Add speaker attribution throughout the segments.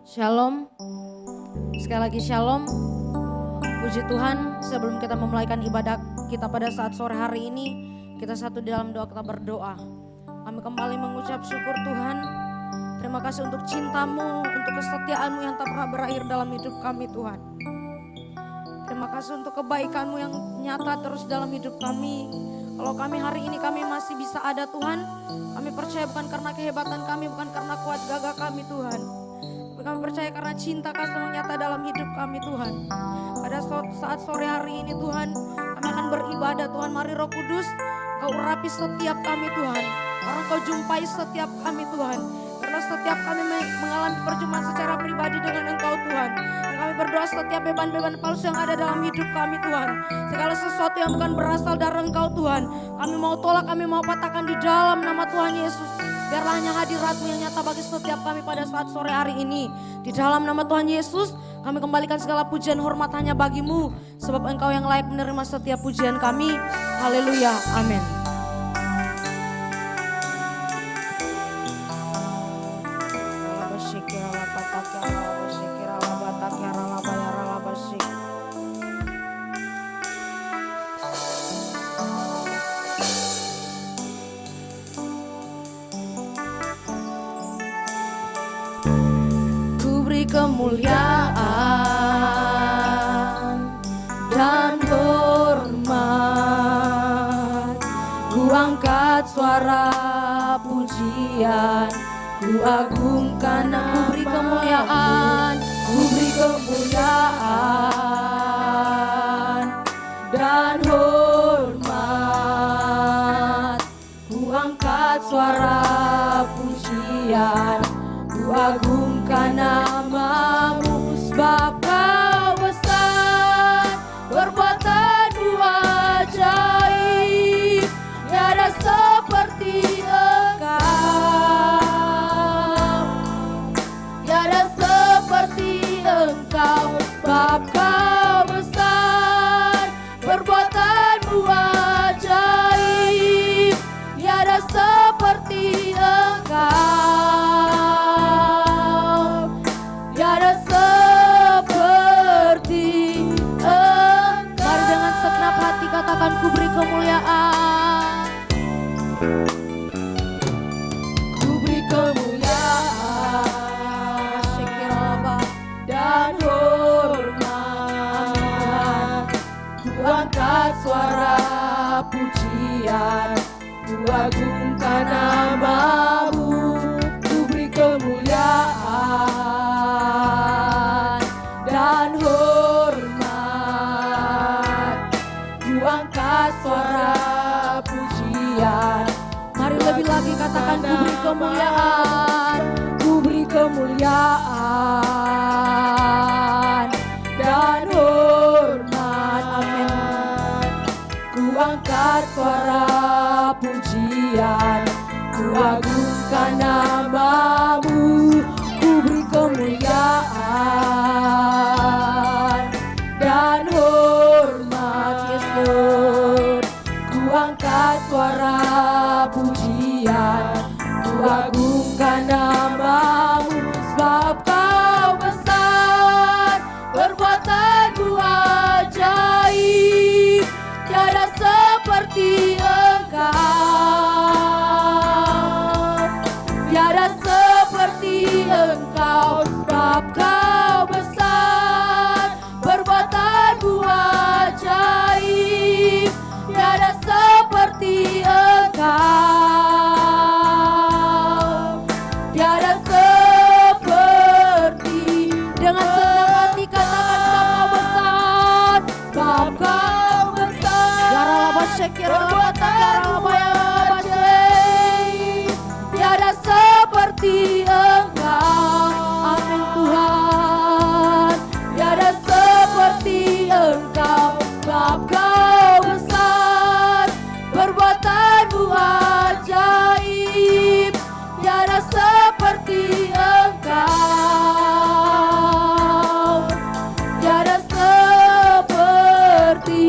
Speaker 1: Shalom, sekali lagi shalom. Puji Tuhan, sebelum kita memulaikan ibadah kita pada saat sore hari ini, kita satu di dalam doa, kita berdoa. Kami kembali mengucap syukur Tuhan. Terima kasih untuk cinta-Mu, untuk kesetiaan-Mu yang tak pernah berakhir dalam hidup kami Tuhan. Terima kasih untuk kebaikan-Mu yang nyata terus dalam hidup kami. Kalau kami hari ini kami masih bisa ada Tuhan, kami percaya bukan karena kehebatan kami, bukan karena kuat gagah kami Tuhan. Kami percaya karena cinta kasih-Mu nyata dalam hidup kami Tuhan. Pada saat sore hari ini Tuhan, kami akan beribadah Tuhan. Mari Roh Kudus, Kau urapi setiap kami Tuhan. Karena Kau jumpai setiap kami Tuhan. Karena setiap kami mengalami perjumpaan secara pribadi dengan Engkau Tuhan. Dan kami berdoa setiap beban-beban palsu yang ada dalam hidup kami Tuhan. Segala sesuatu yang bukan berasal dari Engkau Tuhan. Kami mau tolak, kami mau patahkan di dalam nama Tuhan Yesus. Biarlah hanya hadirat-Mu yang nyata bagi setiap kami pada saat sore hari ini. Di dalam nama Tuhan Yesus, kami kembalikan segala pujian hormat hanya bagi-Mu. Sebab Engkau yang layak menerima setiap pujian kami. Haleluya, amin. Kemuliaan dan hormat, ku angkat suara pujian, ku agungkan nama. Ku beri kemuliaan, ku beri kemuliaan dan hormat, ku angkat suara pujian, ku agungkan nama-Mu. Sebab Kau besar, perbuatan-Mu ajaib, tiada seperti Engkau, tiada seperti Engkau. Sebab Kau besar, perbuatan-Mu ajaib, tiada seperti Engkau. Katakan ku beri kemuliaan, ku beri kemuliaan dan hormat, ku angkat suara pujian, ku agungkan nama-Mu. Ku beri kemuliaan dan angkat suara pujian. Mari lebih lagi katakan ku beri kemuliaan, ku beri kemuliaan dan hormat. Amin. Ku angkat suara pujian, ku agungkan nama-Mu. Ku beri kemuliaan dan hormat. Ku angkat suara pujian, ku agungkan nama-Mu. Sebab Kau besar, perbuatan-Mu ajaib, tiada seperti Engkau, tiada seperti Engkau. Sebab Kau besar, perbuatan-Mu ajaib, tiada seperti Engkau, tiada seperti. Dengan senang hati katakan Kau besar, sebab Kau besar, perbuatan-Mu ajaib, tiada seperti Engkau. Amin Tuhan, tiada seperti Engkau. Sebab Kau besar, perbuatan-Mu ajaib, tiada seperti Engkau, tiada seperti.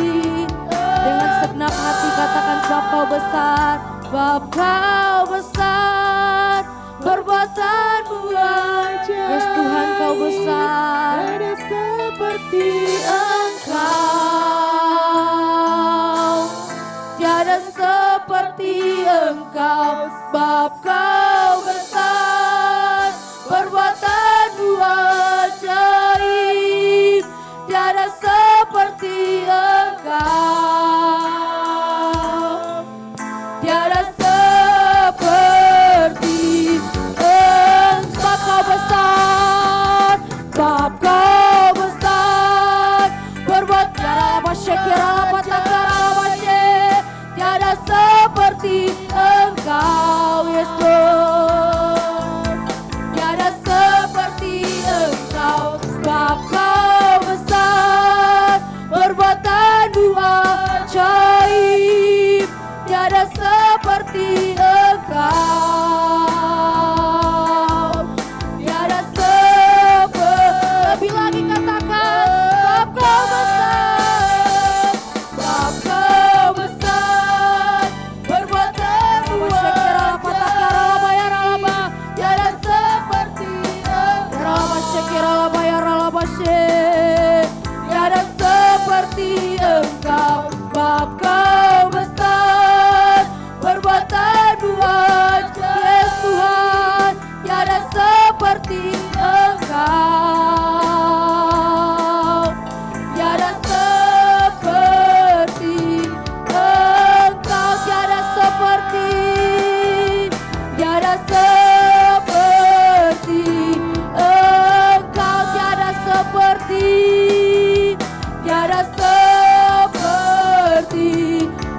Speaker 1: Dengan segenap hati katakan sebab Kau besar, sebab Kau besar, perbuatan-Mu ajaib. Yes Tuhan, Kau Sebab kau besar, perbuatanmu ajaib, tiada seperti Engkau, tiada seperti Engkau. Sebab kau besar, sebab kau besar, perbuatan tiada seperti Engkau, Yesus. Tiada seperti Engkau, sebab kau besar, perbuatanmu ajaib, tiada seperti Engkau, tiada seperti. Lebih lagi katakan, sebab kau besar, sebab kau besar, perbuatanmu tiada seperti tiada seperti Engkau, sebab kau besar, perbuatanmu ajaib, yes Tuhan, tiada seperti Engkau, tiada seperti Engkau, tiada seperti, tiada seperti Engkau, tiada seperti, tiada seperti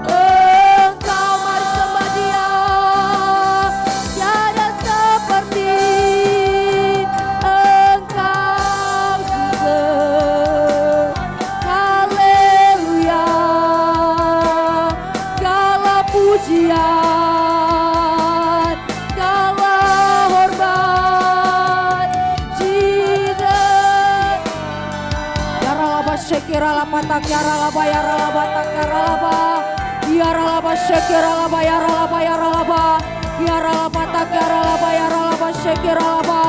Speaker 1: Engkau. Mari sembah Dia, tiada seperti Engkau, Jesus. Haleluya, segala pujian, segala hormat, Jesus. Yaralaba shekiralaba takyaralaba yaralaba takyaralaba, yaralaba shekiralaba yaralaba yaralaba, yaralaba takyaralaba yaralaba shekiralaba,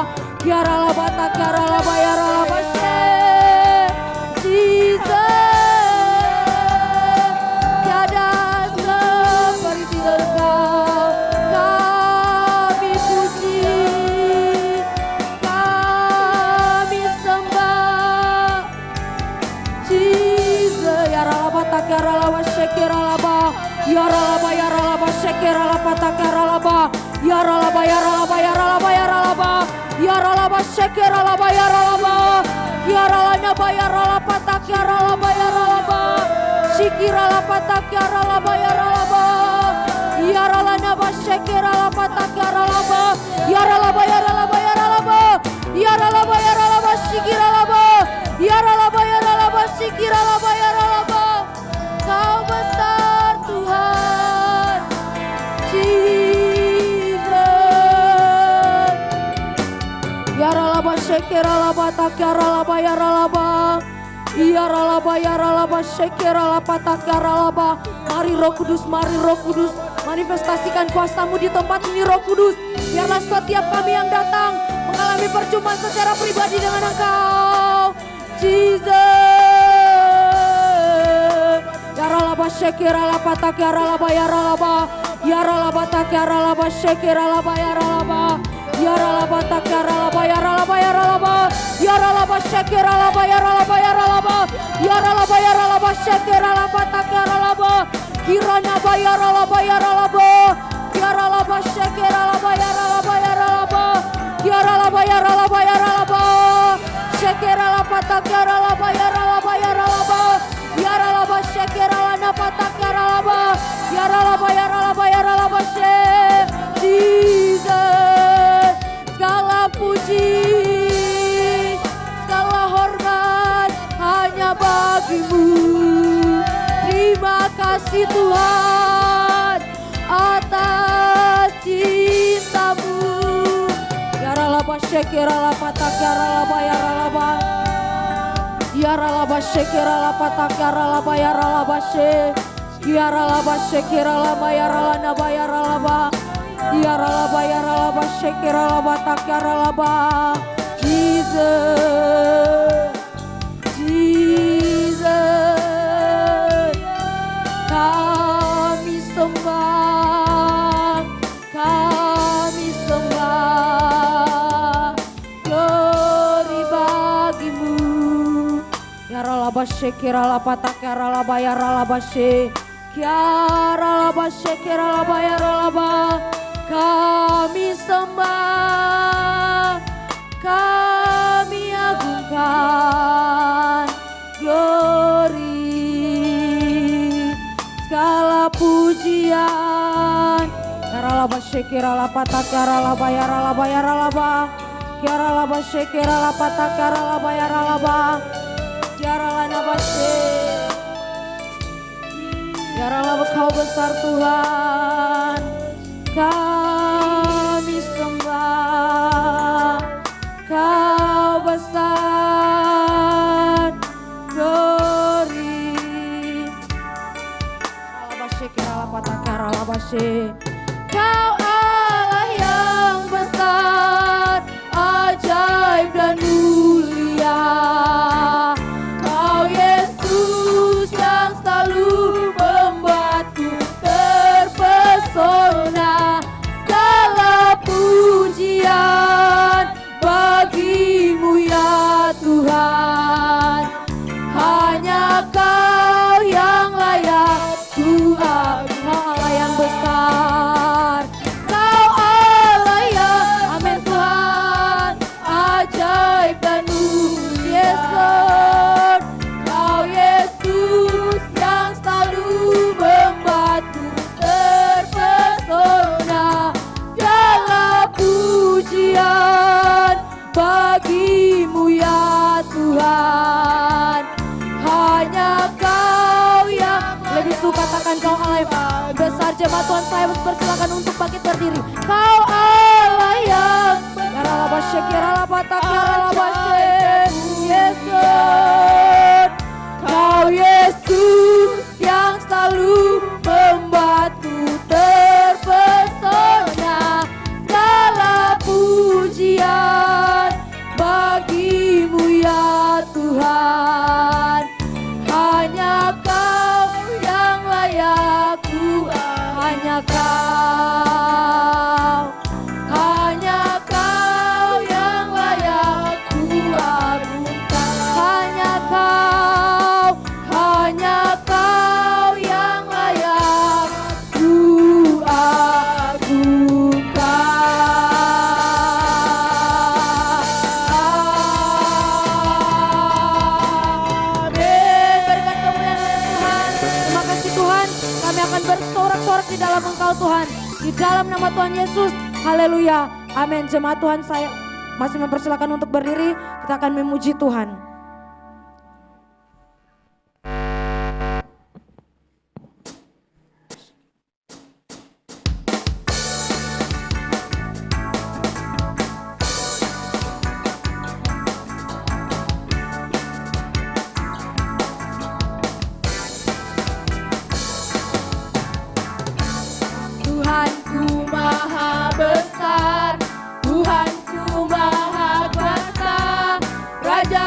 Speaker 1: yaralaba takyaralaba yaralaba she, Jesus. Tiada seperti Engkau, kami puji, kami sembah, Jesus. Yaralaba takyaralaba shekiralaba, yaralaba yaralaba shekiralaba takyaralaba, yaralaba yaralaba yaralaba yaralaba, yaralaba shekiralaba yaralaba, yaralaba yaralaba takyaralaba yaralaba, shikiralaba takyaralaba yaralaba, yaralaba shekiralaba takyaralaba, yaralaba yaralaba yaralaba, yaralaba yaralaba shikiralaba, yaralaba yaralaba shikiralaba yaralaba. Kau besar Tuhan, Jesus. Yaralaba shekiralaba takyaralaba yaralaba, yaralaba yaralaba shekiralaba takyaralaba. Mari Roh Kudus, mari Roh Kudus, manifestasikan kuasa-Mu di tempat ini Roh Kudus. Biarlah setiap kami yang datang mengalami perjumpaan secara pribadi dengan Engkau, Jesus. Yaralaba shekiralaba takyaralaba yaralaba, yaralaba takyaralaba shekiralaba yaralaba, yaralaba takyaralaba yaralaba yaralaba, yaralaba shekiralaba yaralaba yaralaba, yaralaba yaralaba shekiralaba takyaralaba, kiranaba yaralaba yaralaba, yaralaba shekiralaba yaralaba yaralaba, yaralaba yaralaba yaralaba, shekiralaba takyaralaba yaralaba yaralaba, yaralaba shekiralaba takyaralaba, yaralaba yaralaba yaralaba she, Jesus. Segala puji, segala hormat hanya bagi-Mu. Terima kasih Tuhan atas cinta-Mu. Yaralaba shekiralaba takyaralaba yaralaba, yaralaba shekiralaba takyaralaba yaralaba she, yaralaba shekiralaba yaralaba yaralaba, yaralaba yaralaba shekiralaba takyaralaba. Jesus, Jesus, kami sembah, kami labashe kira lapata kira labayara labashe kiara labashe kira labayara laba. Kami sembah, kami agungkan, glory, segala pujian. Kira labashe kira lapata kira labayara labayara laba. Kiara labashe kira lapata kira labayara laba. Kiara lanabashe. Kiara laba kau besar Tuhan. Kami sembah, kau besar, glory. Labashe kira lapata kira labashe. Kau Allah yang besar, ajaib dan mulia. Kau Yesus yang selalu membuatku terpesona. Segala pujian bagimu ya Tuhan. Hanya Kau yang layak ku agungkan. Kau Allah yang besar, Kau Allah yang, amin Tuhan, ajaib dan mulia. Kau Yesus yang selalu membuatku terpesona. Segala pujian bagimu ya Tuhan. Hanya Kau yang lebih suka katakan Kau Allah yang besar. Jemaat Tuhan saya persilakan untuk bangkit berdiri. Kau Allah yang kira labashe kira lapata kira labashe. Yesus, Kau Yesus yang selalu membuatku terpesona. Segala pujian bagimu ya Tuhan. Hanya Kau yang layak ku, hanya Kau, hanya Kau yang layak ku agungkan. Hanya Kau, hanya Kau yang layak ku agungkan. Amin. Berikan kemuliaan Tuhan. Terima kasih Tuhan. Kami akan bersorak-sorak di dalam Engkau Tuhan. Di dalam nama Tuhan Yesus. Haleluya. Amin. Jemaat Tuhan saya masih mempersilakan untuk berdiri. Kita akan memuji Tuhan. Tuhanku maha besar, Tuhanku maha kuasa, Raja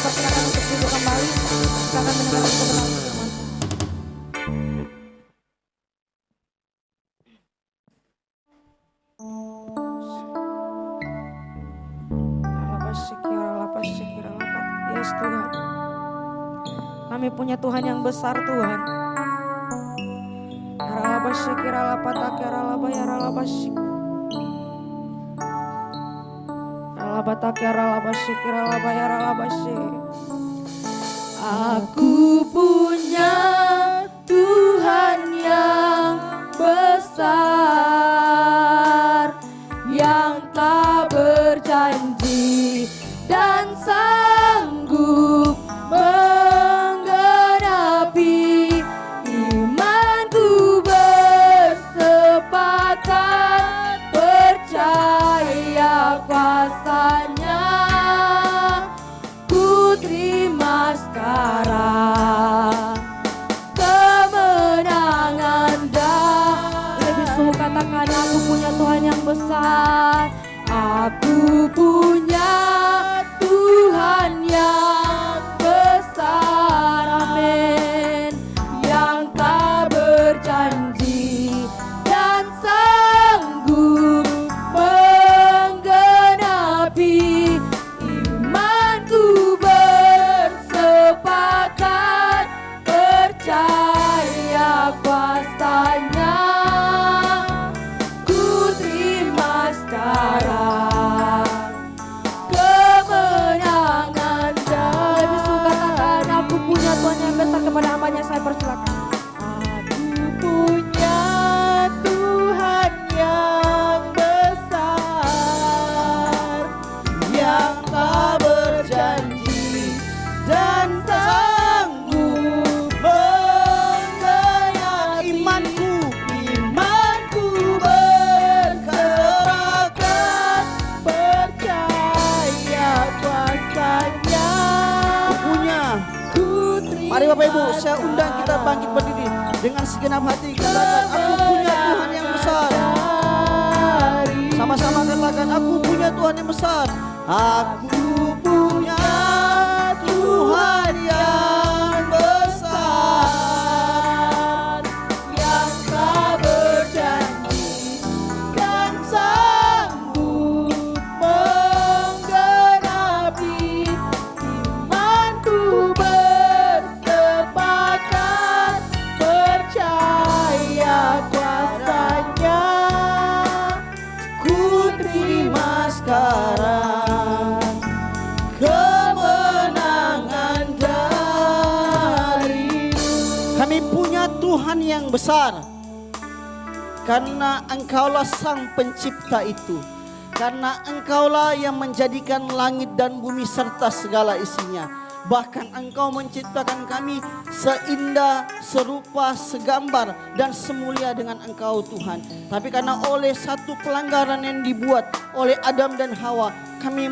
Speaker 1: persilakan untuk duduk kembali. Kita akan mendengarkan kebenaran firman. Yes Tuhan, kami punya Tuhan yang besar Tuhan. Aku punya Tuhan yang besar, yang tak berjanji dan sanggup menggenapi. Imanku bersepakat percaya kuasanya. Ku terima sekarang kemenangan dan lebih suhu katakan aku punya Tuhan yang besar. Aku punya Tuhan yang besar, amin, yang tak berjanji dan sanggup menggenapi. Imanku bersepakat percaya kuasanya. Ku terima sekarang kemenangan dan lebih suka katakan aku punya Tuhan yang besar. Kepada hambanya saya persilakan. Aku punya Tuhan yang besar, yang tak berjanji dan sanggup menggenapi. Imanku bersepakat percaya kuasanya.
Speaker 2: Mari Bapak Ibu, saya undang kita bangkit berdiri dengan segenap hati. Katakan, aku punya Tuhan yang besar. Sama-sama katakan, aku punya Tuhan yang besar. Aku punya Tuhan yang besar, yang tak berjanji dan sanggup menggenapi. Imanku bersepakat percaya kuasanya. Ku terima sekarang kemenangan darimu. Kami punya Tuhan yang besar, karena Engkaulah Sang Pencipta itu. Karena Engkaulah yang menjadikan langit dan bumi serta segala isinya. Bahkan Engkau menciptakan kami seindah, serupa, segambar dan semulia dengan Engkau Tuhan. Tapi karena oleh satu pelanggaran yang dibuat oleh Adam dan Hawa, kami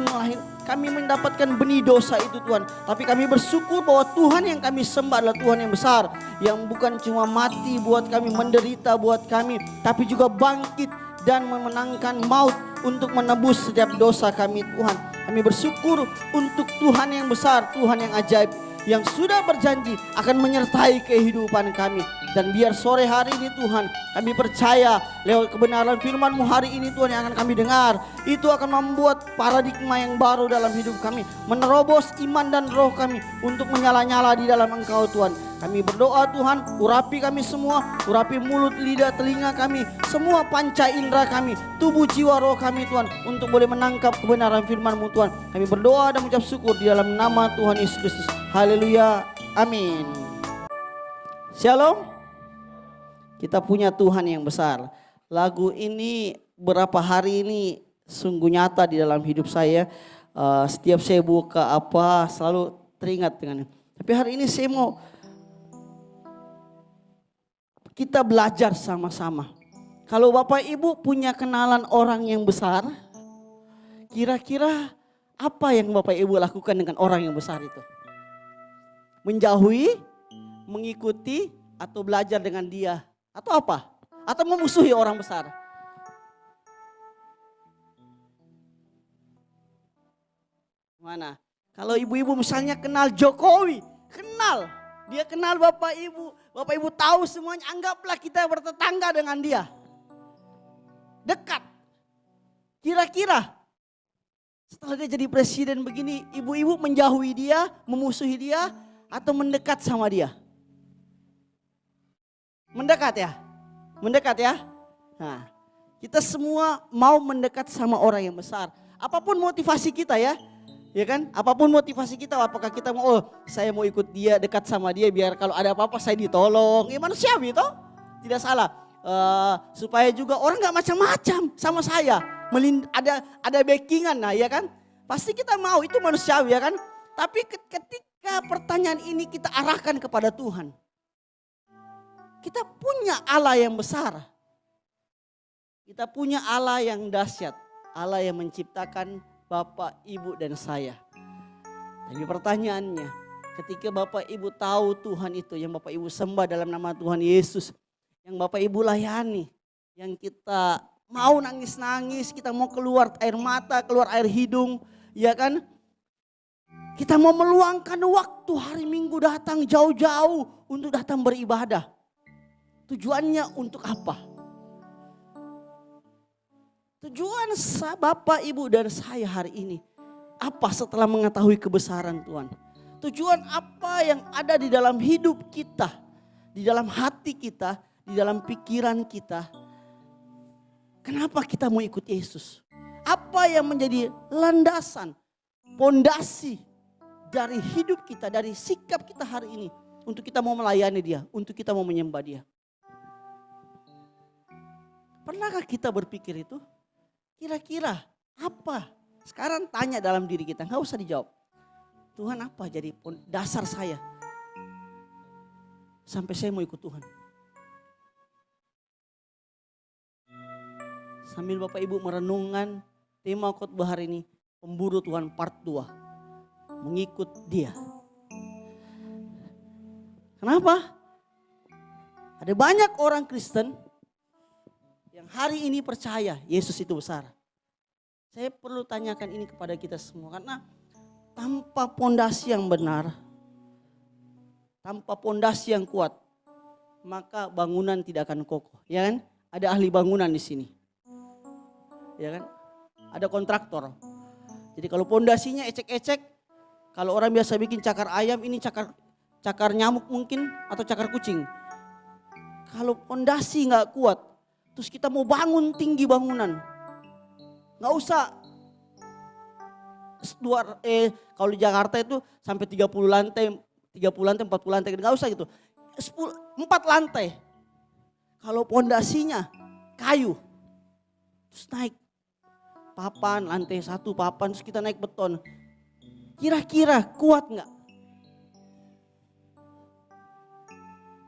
Speaker 2: mendapatkan benih dosa itu Tuhan. Tapi kami bersyukur bahwa Tuhan yang kami sembah adalah Tuhan yang besar, yang bukan cuma mati buat kami, menderita buat kami, tapi juga bangkit dan memenangkan maut untuk menebus setiap dosa kami Tuhan. Kami bersyukur untuk Tuhan yang besar, Tuhan yang ajaib, yang sudah berjanji akan menyertai kehidupan kami. Dan biar sore hari ini Tuhan, kami percaya lewat kebenaran firman-Mu hari ini Tuhan yang akan kami dengar, itu akan membuat paradigma yang baru dalam hidup kami, menerobos iman dan roh kami untuk menyala-nyala di dalam Engkau Tuhan. Kami berdoa Tuhan, urapi kami semua, urapi mulut, lidah, telinga kami, semua panca indera kami, tubuh, jiwa, roh kami Tuhan, untuk boleh menangkap kebenaran firman-Mu Tuhan. Kami berdoa dan mengucap syukur di dalam nama Tuhan Yesus Kristus. Haleluya, amin. Shalom. Kita punya Tuhan yang besar. Lagu ini berapa hari ini sungguh nyata di dalam hidup saya. Setiap saya buka apa selalu teringat dengannya. Tapi hari ini saya mau kita belajar sama-sama. Kalau Bapak Ibu punya kenalan orang yang besar, kira-kira apa yang Bapak Ibu lakukan dengan orang yang besar itu? Menjauhi, mengikuti, atau belajar dengan dia? Atau apa? Atau memusuhi orang besar? Mana? Kalau ibu-ibu misalnya kenal Jokowi, kenal. Dia kenal Bapak Ibu tahu semuanya, anggaplah kita bertetangga dengan dia. Dekat. Kira-kira setelah dia jadi presiden begini, ibu-ibu menjauhi dia, memusuhi dia, atau mendekat sama dia? Mendekat ya? Mendekat ya? Nah, kita semua mau mendekat sama orang yang besar. Apapun motivasi kita ya. Ya kan? Apapun motivasi kita, apakah kita mau, oh saya mau ikut dia, dekat sama dia biar kalau ada apa-apa saya ditolong. Ya manusiawi toh, tidak salah. Supaya juga orang gak macam-macam sama saya. Ada backingan nah ya kan. Pasti kita mau, itu manusiawi ya kan. Tapi ketika pertanyaan ini kita arahkan kepada Tuhan. Kita punya Allah yang besar. Kita punya Allah yang dahsyat. Allah yang menciptakan Bapak, Ibu dan saya. Tapi pertanyaannya, ketika Bapak Ibu tahu Tuhan itu, yang Bapak Ibu sembah dalam nama Tuhan Yesus, yang Bapak Ibu layani, yang kita mau nangis-nangis, kita mau keluar air mata, keluar air hidung, ya kan? Kita mau meluangkan waktu hari Minggu datang jauh-jauh untuk datang beribadah. Tujuannya untuk apa? Tujuan Bapak, Ibu dan saya hari ini apa setelah mengetahui kebesaran Tuhan? Tujuan apa yang ada di dalam hidup kita, di dalam hati kita, di dalam pikiran kita? Kenapa kita mau ikut Yesus? Apa yang menjadi landasan, pondasi dari hidup kita, dari sikap kita hari ini untuk kita mau melayani Dia, untuk kita mau menyembah Dia? Pernahkah kita berpikir itu? Kira-kira apa? Sekarang tanya dalam diri kita, gak usah dijawab. Tuhan apa jadi dasar saya? Sampai saya mau ikut Tuhan. Sambil Bapak Ibu merenungkan tema khotbah hari ini, Pemburu Tuhan part 2. Mengikut Dia. Kenapa? Ada banyak orang Kristen yang hari ini percaya Yesus itu besar. Saya perlu tanyakan ini kepada kita semua karena tanpa pondasi yang benar, tanpa pondasi yang kuat, maka bangunan tidak akan kokoh, ya kan? Ada ahli bangunan di sini. Ya kan? Ada kontraktor. Jadi kalau pondasinya ecek-ecek, kalau orang biasa bikin cakar ayam, ini cakar nyamuk mungkin atau cakar kucing. Kalau pondasi nggak kuat, terus kita mau bangun tinggi bangunan, nggak usah kalau di Jakarta itu sampai 30 lantai, 40 lantai, nggak usah gitu. 4 lantai. Kalau pondasinya kayu, terus naik papan, lantai 1 papan, terus kita naik beton. Kira-kira kuat nggak?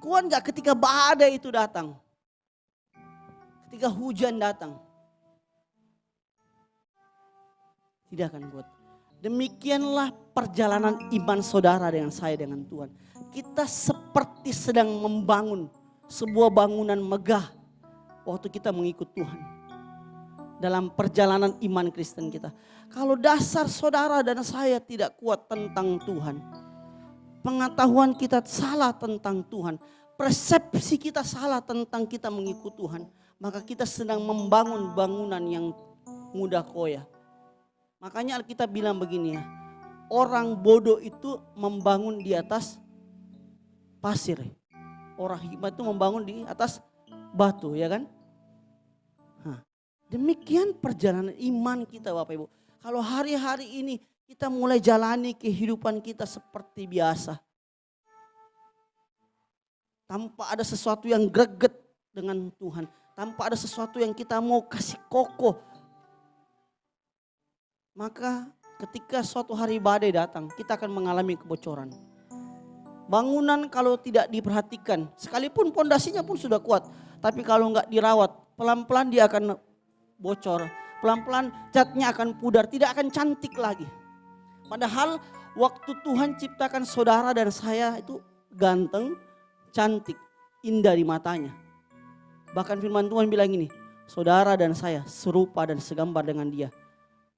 Speaker 2: Kuat nggak ketika badai itu datang? Ketika hujan datang, tidak akan kuat. Demikianlah perjalanan iman saudara dengan saya dengan Tuhan. Kita seperti sedang membangun sebuah bangunan megah waktu kita mengikut Tuhan. Dalam perjalanan iman Kristen kita. Kalau dasar saudara dan saya tidak kuat tentang Tuhan, pengetahuan kita salah tentang Tuhan, persepsi kita salah tentang kita mengikut Tuhan, maka kita sedang membangun bangunan yang mudah koyak. Makanya Alkitab bilang begini ya, orang bodoh itu membangun di atas pasir. Orang hikmat itu membangun di atas batu, ya kan? Nah, demikian perjalanan iman kita Bapak Ibu. Kalau hari-hari ini kita mulai jalani kehidupan kita seperti biasa. Tanpa ada sesuatu yang greget dengan Tuhan. Tanpa ada sesuatu yang kita mau kasih kokoh. Maka ketika suatu hari badai datang, kita akan mengalami kebocoran. Bangunan kalau tidak diperhatikan, sekalipun pondasinya pun sudah kuat, tapi kalau nggak dirawat, pelan-pelan dia akan bocor. Pelan-pelan catnya akan pudar, tidak akan cantik lagi. Padahal waktu Tuhan ciptakan saudara dan saya itu ganteng, cantik, indah di matanya. Bahkan firman Tuhan bilang ini, saudara dan saya serupa dan segambar dengan Dia.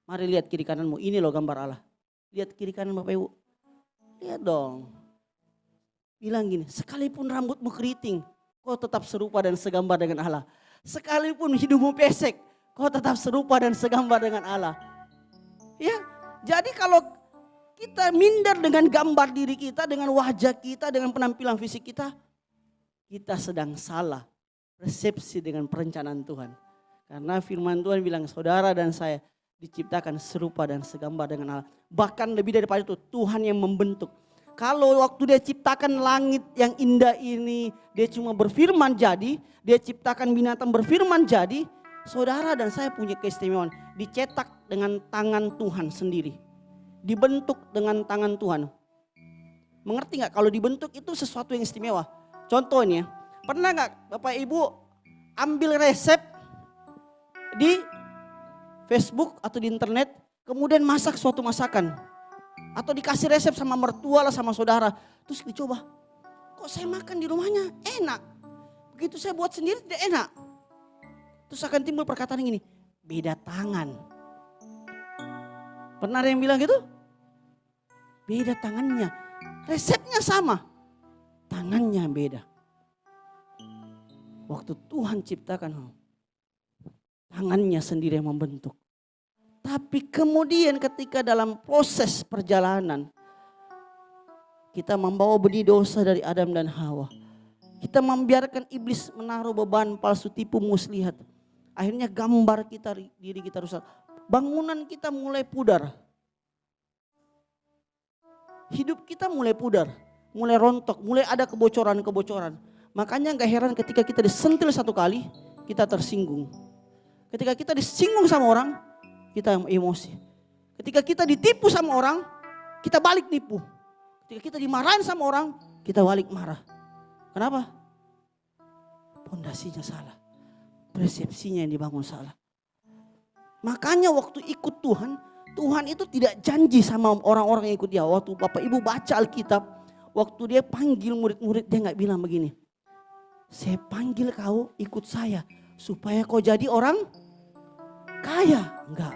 Speaker 2: Mari lihat kiri kananmu, ini loh gambar Allah. Lihat kiri kanan Bapak Ibu. Lihat dong. Bilang gini, sekalipun rambutmu keriting, kau tetap serupa dan segambar dengan Allah. Sekalipun hidupmu pesek, kau tetap serupa dan segambar dengan Allah. Ya, jadi kalau kita minder dengan gambar diri kita, dengan wajah kita, dengan penampilan fisik kita sedang salah persepsi dengan perencanaan Tuhan. Karena firman Tuhan bilang saudara dan saya diciptakan serupa dan segambar dengan Allah. Bahkan lebih daripada itu, Tuhan yang membentuk. Kalau waktu dia ciptakan langit yang indah ini, dia cuma berfirman jadi, dia ciptakan binatang berfirman jadi, saudara dan saya punya keistimewaan, dicetak dengan tangan Tuhan sendiri. Dibentuk dengan tangan Tuhan. Mengerti gak kalau dibentuk itu sesuatu yang istimewa? Contohnya, pernah gak Bapak Ibu ambil resep di Facebook atau di internet, kemudian masak suatu masakan? Atau dikasih resep sama mertua lah sama saudara. Terus dicoba, kok saya makan di rumahnya enak. Begitu saya buat sendiri tidak enak. Terus akan timbul perkataan yang gini, beda tangan. Pernah ada yang bilang gitu? Beda tangannya. Resepnya sama, tangannya beda. Waktu Tuhan ciptakan, tangannya sendiri yang membentuk. Tapi kemudian ketika dalam proses perjalanan, kita membawa benih dosa dari Adam dan Hawa. Kita membiarkan iblis menaruh beban palsu tipu muslihat. Akhirnya gambar kita, diri kita rusak. Bangunan kita mulai pudar. Hidup kita mulai pudar, mulai rontok, mulai ada kebocoran-kebocoran. Makanya gak heran ketika kita disentil satu kali, kita tersinggung. Ketika kita disinggung sama orang, kita emosi. Ketika kita ditipu sama orang, kita balik tipu. Ketika kita dimarahin sama orang, kita balik marah. Kenapa? Pondasinya salah. Persepsinya yang dibangun salah. Makanya waktu ikut Tuhan, Tuhan itu tidak janji sama orang-orang yang ikut dia. Waktu Bapak Ibu baca Alkitab, waktu dia panggil murid-murid, dia gak bilang begini. Saya panggil kau ikut saya supaya kau jadi orang kaya. Enggak.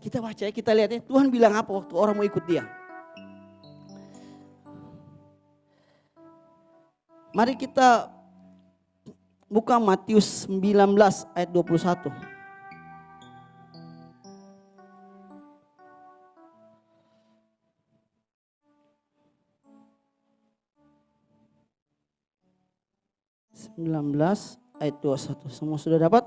Speaker 2: Kita baca ya, kita lihat ya, Tuhan bilang apa waktu orang mau ikut dia. Mari kita buka Matius 19 ayat 21. Ayat 21. Semua sudah dapat?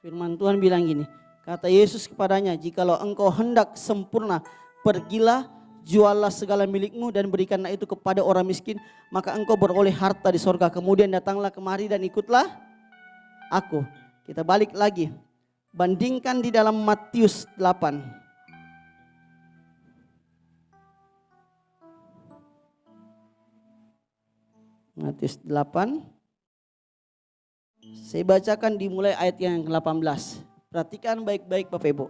Speaker 2: Firman Tuhan bilang gini, kata Yesus kepadanya, jikalau engkau hendak sempurna, pergilah, juallah segala milikmu dan berikanlah itu kepada orang miskin, maka engkau beroleh harta di sorga. Kemudian datanglah kemari dan ikutlah aku. Kita balik lagi, bandingkan di dalam Matius 8. Matius 8. Saya bacakan dimulai ayat yang ke-18. Perhatikan baik-baik Bapak Ibu.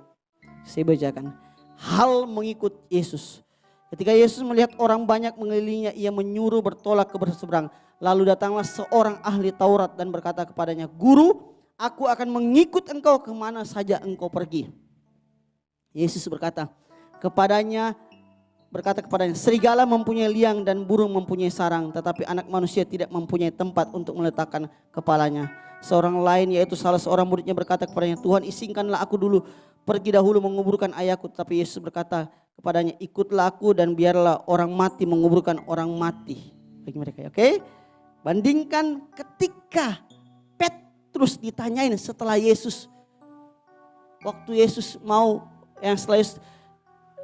Speaker 2: Saya bacakan. Hal mengikut Yesus. Ketika Yesus melihat orang banyak mengelilinginya, ia menyuruh bertolak ke seberang. Lalu datanglah seorang ahli Taurat dan berkata kepadanya, Guru, aku akan mengikut engkau kemana saja engkau pergi. Yesus berkata kepadanya, serigala mempunyai liang dan burung mempunyai sarang, tetapi anak manusia tidak mempunyai tempat untuk meletakkan kepalanya. Seorang lain, yaitu salah seorang muridnya, berkata kepadanya, Tuhan, izinkanlah aku dulu pergi dahulu menguburkan ayahku. Tapi Yesus berkata kepadanya, ikutlah aku dan biarlah orang mati menguburkan orang mati bagi mereka. Oke? Bandingkan ketika Petrus ditanyain setelah Yesus, waktu Yesus mau yang setelah Yesus,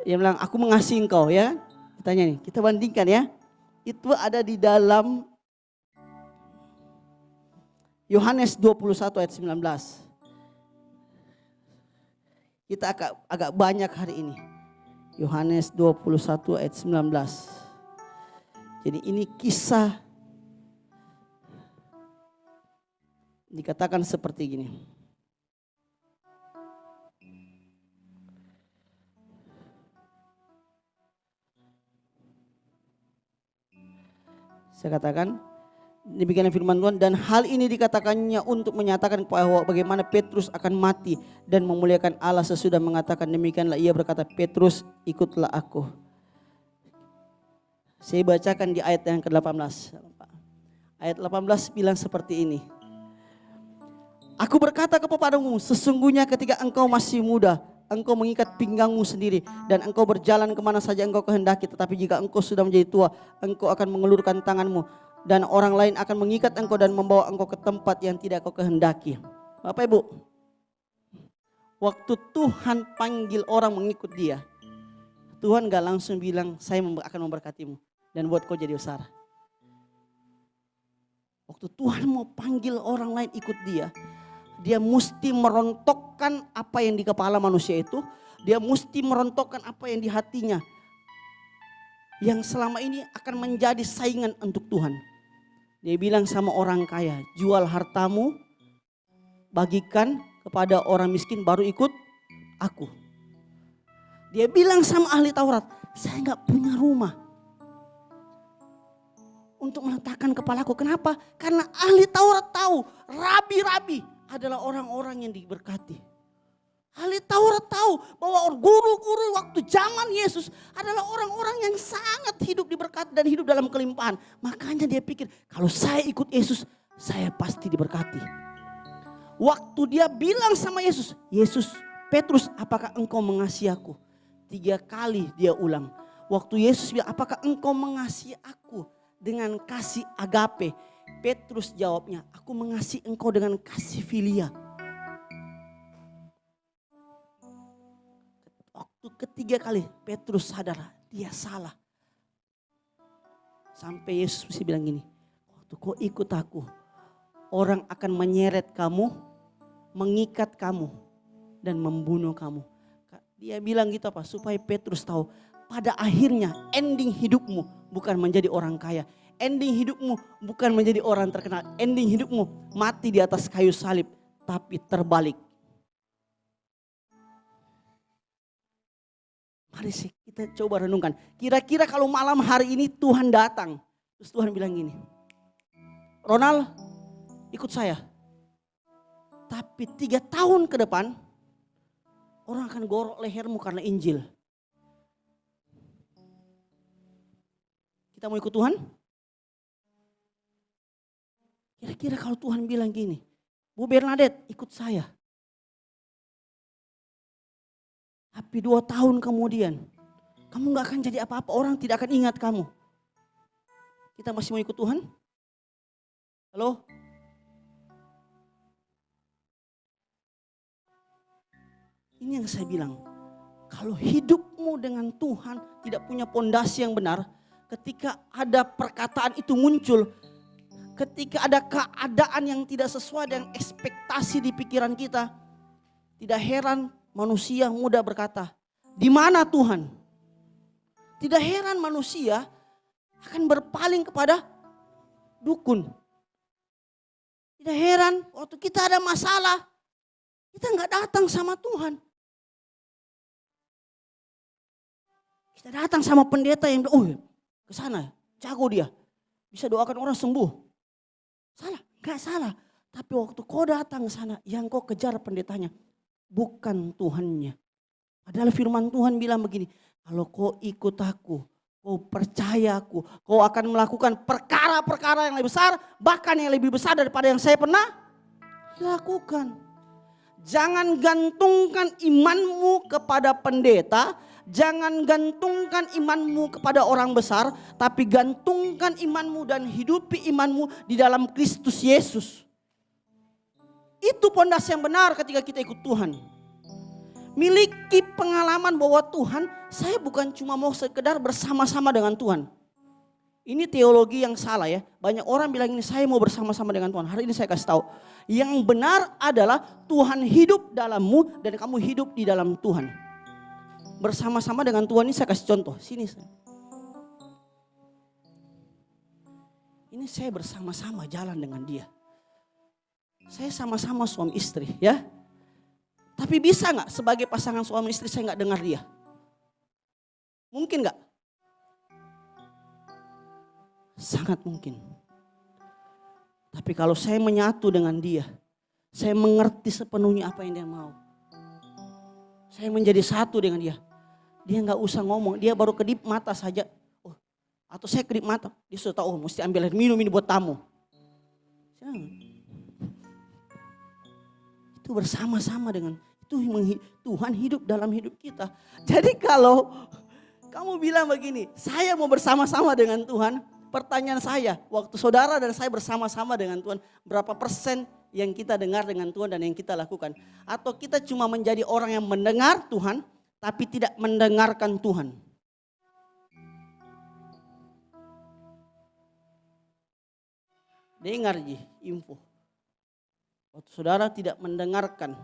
Speaker 2: dia bilang, aku mengasihi engkau, ya. Ditanya nih, kita bandingkan ya. Itu ada di dalam Yohanes 21 ayat 19. Kita agak banyak hari ini. Yohanes 21 ayat 19. Jadi ini kisah dikatakan seperti gini. Saya katakan, Demikian firman Tuhan, dan hal ini dikatakannya untuk menyatakan bahwa bagaimana Petrus akan mati dan memuliakan Allah. Sesudah mengatakan demikianlah ia berkata, Petrus ikutlah aku. Saya bacakan di ayat yang ke-18. Ayat 18 bilang seperti ini. Aku berkata kepadamu, sesungguhnya ketika engkau masih muda, engkau mengikat pinggangmu sendiri dan engkau berjalan kemana saja engkau kehendaki. Tetapi jika engkau sudah menjadi tua, engkau akan mengulurkan tanganmu dan orang lain akan mengikat engkau dan membawa engkau ke tempat yang tidak kau kehendaki. Bapak Ibu, waktu Tuhan panggil orang mengikut dia, Tuhan gak langsung bilang saya akan memberkatimu dan buat kau jadi besar. Waktu Tuhan mau panggil orang lain ikut dia, dia mesti merontokkan apa yang di kepala manusia itu. Dia mesti merontokkan apa yang di hatinya, yang selama ini akan menjadi saingan untuk Tuhan. Dia bilang sama orang kaya, jual hartamu, bagikan kepada orang miskin, baru ikut aku. Dia bilang sama ahli Taurat, saya gak punya rumah untuk meletakkan kepalaku. Kenapa? Karena ahli Taurat tahu rabi-rabi adalah orang-orang yang diberkati. Ahli Taurat tahu bahwa guru-guru waktu zaman Yesus adalah orang-orang yang sangat hidup diberkati dan hidup dalam kelimpahan. Makanya dia pikir, kalau saya ikut Yesus, saya pasti diberkati. Waktu dia bilang sama Yesus, Yesus, Petrus, apakah engkau mengasihi aku? 3 kali dia ulang. Waktu Yesus bilang, apakah engkau mengasihi aku dengan kasih agape? Petrus jawabnya, aku mengasihi engkau dengan kasih filia. Waktu ketiga kali Petrus sadar dia salah. Sampai Yesus mesti bilang gini, waktu kau ikut aku, orang akan menyeret kamu, mengikat kamu, dan membunuh kamu. Dia bilang gitu apa? Supaya Petrus tahu pada akhirnya ending hidupmu bukan menjadi orang kaya. Ending hidupmu bukan menjadi orang terkenal. Ending hidupmu mati di atas kayu salib, tapi terbalik. Mari kita coba renungkan. Kira-kira kalau malam hari ini Tuhan datang. Terus Tuhan bilang gini. Ronald, ikut saya. Tapi 3 tahun ke depan, orang akan gorok lehermu karena Injil. Kita mau ikut Tuhan? Kira-kira kalau Tuhan bilang gini. Bu Bernadette, ikut saya. Tapi 2 tahun kemudian, kamu gak akan jadi apa-apa, orang tidak akan ingat kamu. Kita masih mau ikut Tuhan? Halo? Ini yang saya bilang, kalau hidupmu dengan Tuhan tidak punya pondasi yang benar, ketika ada perkataan itu muncul, ketika ada keadaan yang tidak sesuai dengan ekspektasi di pikiran kita, tidak heran manusia mudah berkata, di mana Tuhan? Tidak heran manusia akan berpaling kepada dukun. Tidak heran waktu kita ada masalah, kita nggak datang sama Tuhan. Kita datang sama pendeta yang bilang, oh ke sana, jago dia, bisa doakan orang sembuh. Salah, nggak salah. Tapi waktu kau datang ke sana, yang kau kejar pendetanya, bukan Tuhannya. Padahal firman Tuhan bilang begini, kalau kau ikut aku, kau percaya aku, kau akan melakukan perkara-perkara yang lebih besar, bahkan yang lebih besar daripada yang saya pernah lakukan. Jangan gantungkan imanmu kepada pendeta, jangan gantungkan imanmu kepada orang besar, tapi gantungkan imanmu dan hidupi imanmu di dalam Kristus Yesus. Itu pondasi yang benar ketika kita ikut Tuhan. Miliki pengalaman bahwa Tuhan, saya bukan cuma mau sekedar bersama-sama dengan Tuhan. Ini teologi yang salah ya. Banyak orang bilang ini saya mau bersama-sama dengan Tuhan. Hari ini saya kasih tahu. Yang benar adalah Tuhan hidup dalammu dan kamu hidup di dalam Tuhan. Bersama-sama dengan Tuhan ini saya kasih contoh. Sini saya. Ini saya bersama-sama jalan dengan dia. Saya sama-sama suami istri ya. Tapi bisa gak sebagai pasangan suami istri saya gak dengar dia? Mungkin gak? Sangat mungkin. Tapi kalau saya menyatu dengan dia, saya mengerti sepenuhnya apa yang dia mau. Saya menjadi satu dengan dia. Dia nggak usah ngomong, dia baru kedip mata saja. Oh, atau saya kedip mata, dia sudah tahu, oh mesti ambil air minum ini buat tamu. Itu bersama-sama dengan Tuhan hidup dalam hidup kita. Jadi kalau kamu bilang begini, saya mau bersama-sama dengan Tuhan. Pertanyaan saya, waktu saudara dan saya bersama-sama dengan Tuhan, berapa persen yang kita dengar dengan Tuhan dan yang kita lakukan? Atau kita cuma menjadi orang yang mendengar Tuhan, tapi tidak mendengarkan Tuhan? Dengar info. Waktu saudara tidak mendengarkan,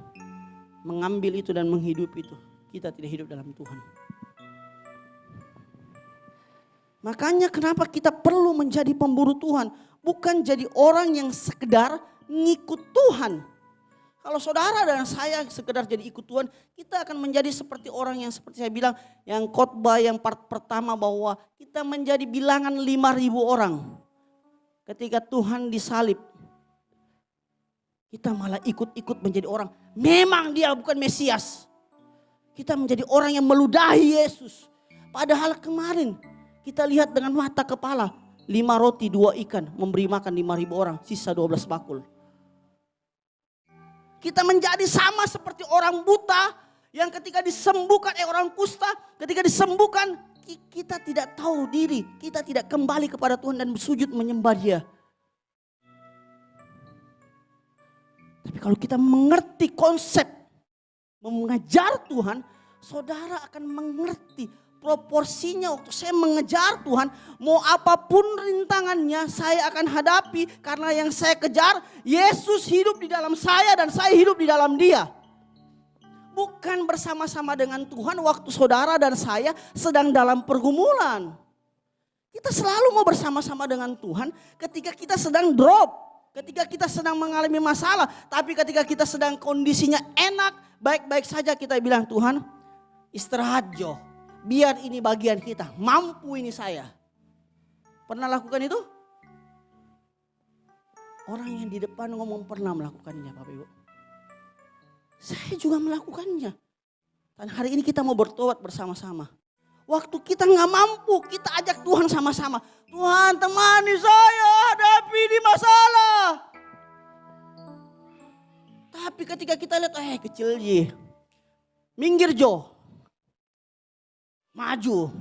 Speaker 2: mengambil itu dan menghidupi itu, kita tidak hidup dalam Tuhan. Makanya kenapa kita perlu menjadi pemburu Tuhan. Bukan jadi orang yang sekedar ngikut Tuhan. Kalau saudara dan saya sekedar jadi ikut Tuhan, kita akan menjadi seperti orang yang seperti saya bilang, yang khotbah yang part pertama bahwa kita menjadi bilangan 5.000 orang. Ketika Tuhan disalib, kita malah ikut-ikut menjadi orang. Memang dia bukan Mesias. Kita menjadi orang yang meludahi Yesus. Padahal kemarin kita lihat dengan mata kepala, 5 roti 2 ikan memberi makan 5.000 orang, sisa 12 bakul. Kita menjadi sama seperti orang buta yang ketika disembuhkan, orang kusta, ketika disembuhkan, kita tidak tahu diri, kita tidak kembali kepada Tuhan dan bersujud menyembah Dia. Tapi kalau kita mengerti konsep mengajar Tuhan, saudara akan mengerti proporsinya. Waktu saya mengejar Tuhan, mau apapun rintangannya saya akan hadapi. Karena yang saya kejar, Yesus hidup di dalam saya dan saya hidup di dalam Dia. Bukan bersama-sama dengan Tuhan waktu saudara dan saya sedang dalam pergumulan. Kita selalu mau bersama-sama dengan Tuhan ketika kita sedang drop. Ketika kita sedang mengalami masalah. Tapi ketika kita sedang kondisinya enak, baik-baik saja kita bilang, Tuhan istirahat Jo. Biar ini bagian kita, mampu ini saya. Pernah lakukan itu? Orang yang di depan ngomong pernah melakukannya Bapak Ibu. Saya juga melakukannya. Dan hari ini kita mau bertobat bersama-sama. Waktu kita gak mampu, kita ajak Tuhan sama-sama. Tuhan temani saya hadapi ini masalah. Tapi ketika kita lihat, kecil ji. Minggir Jo. Maju.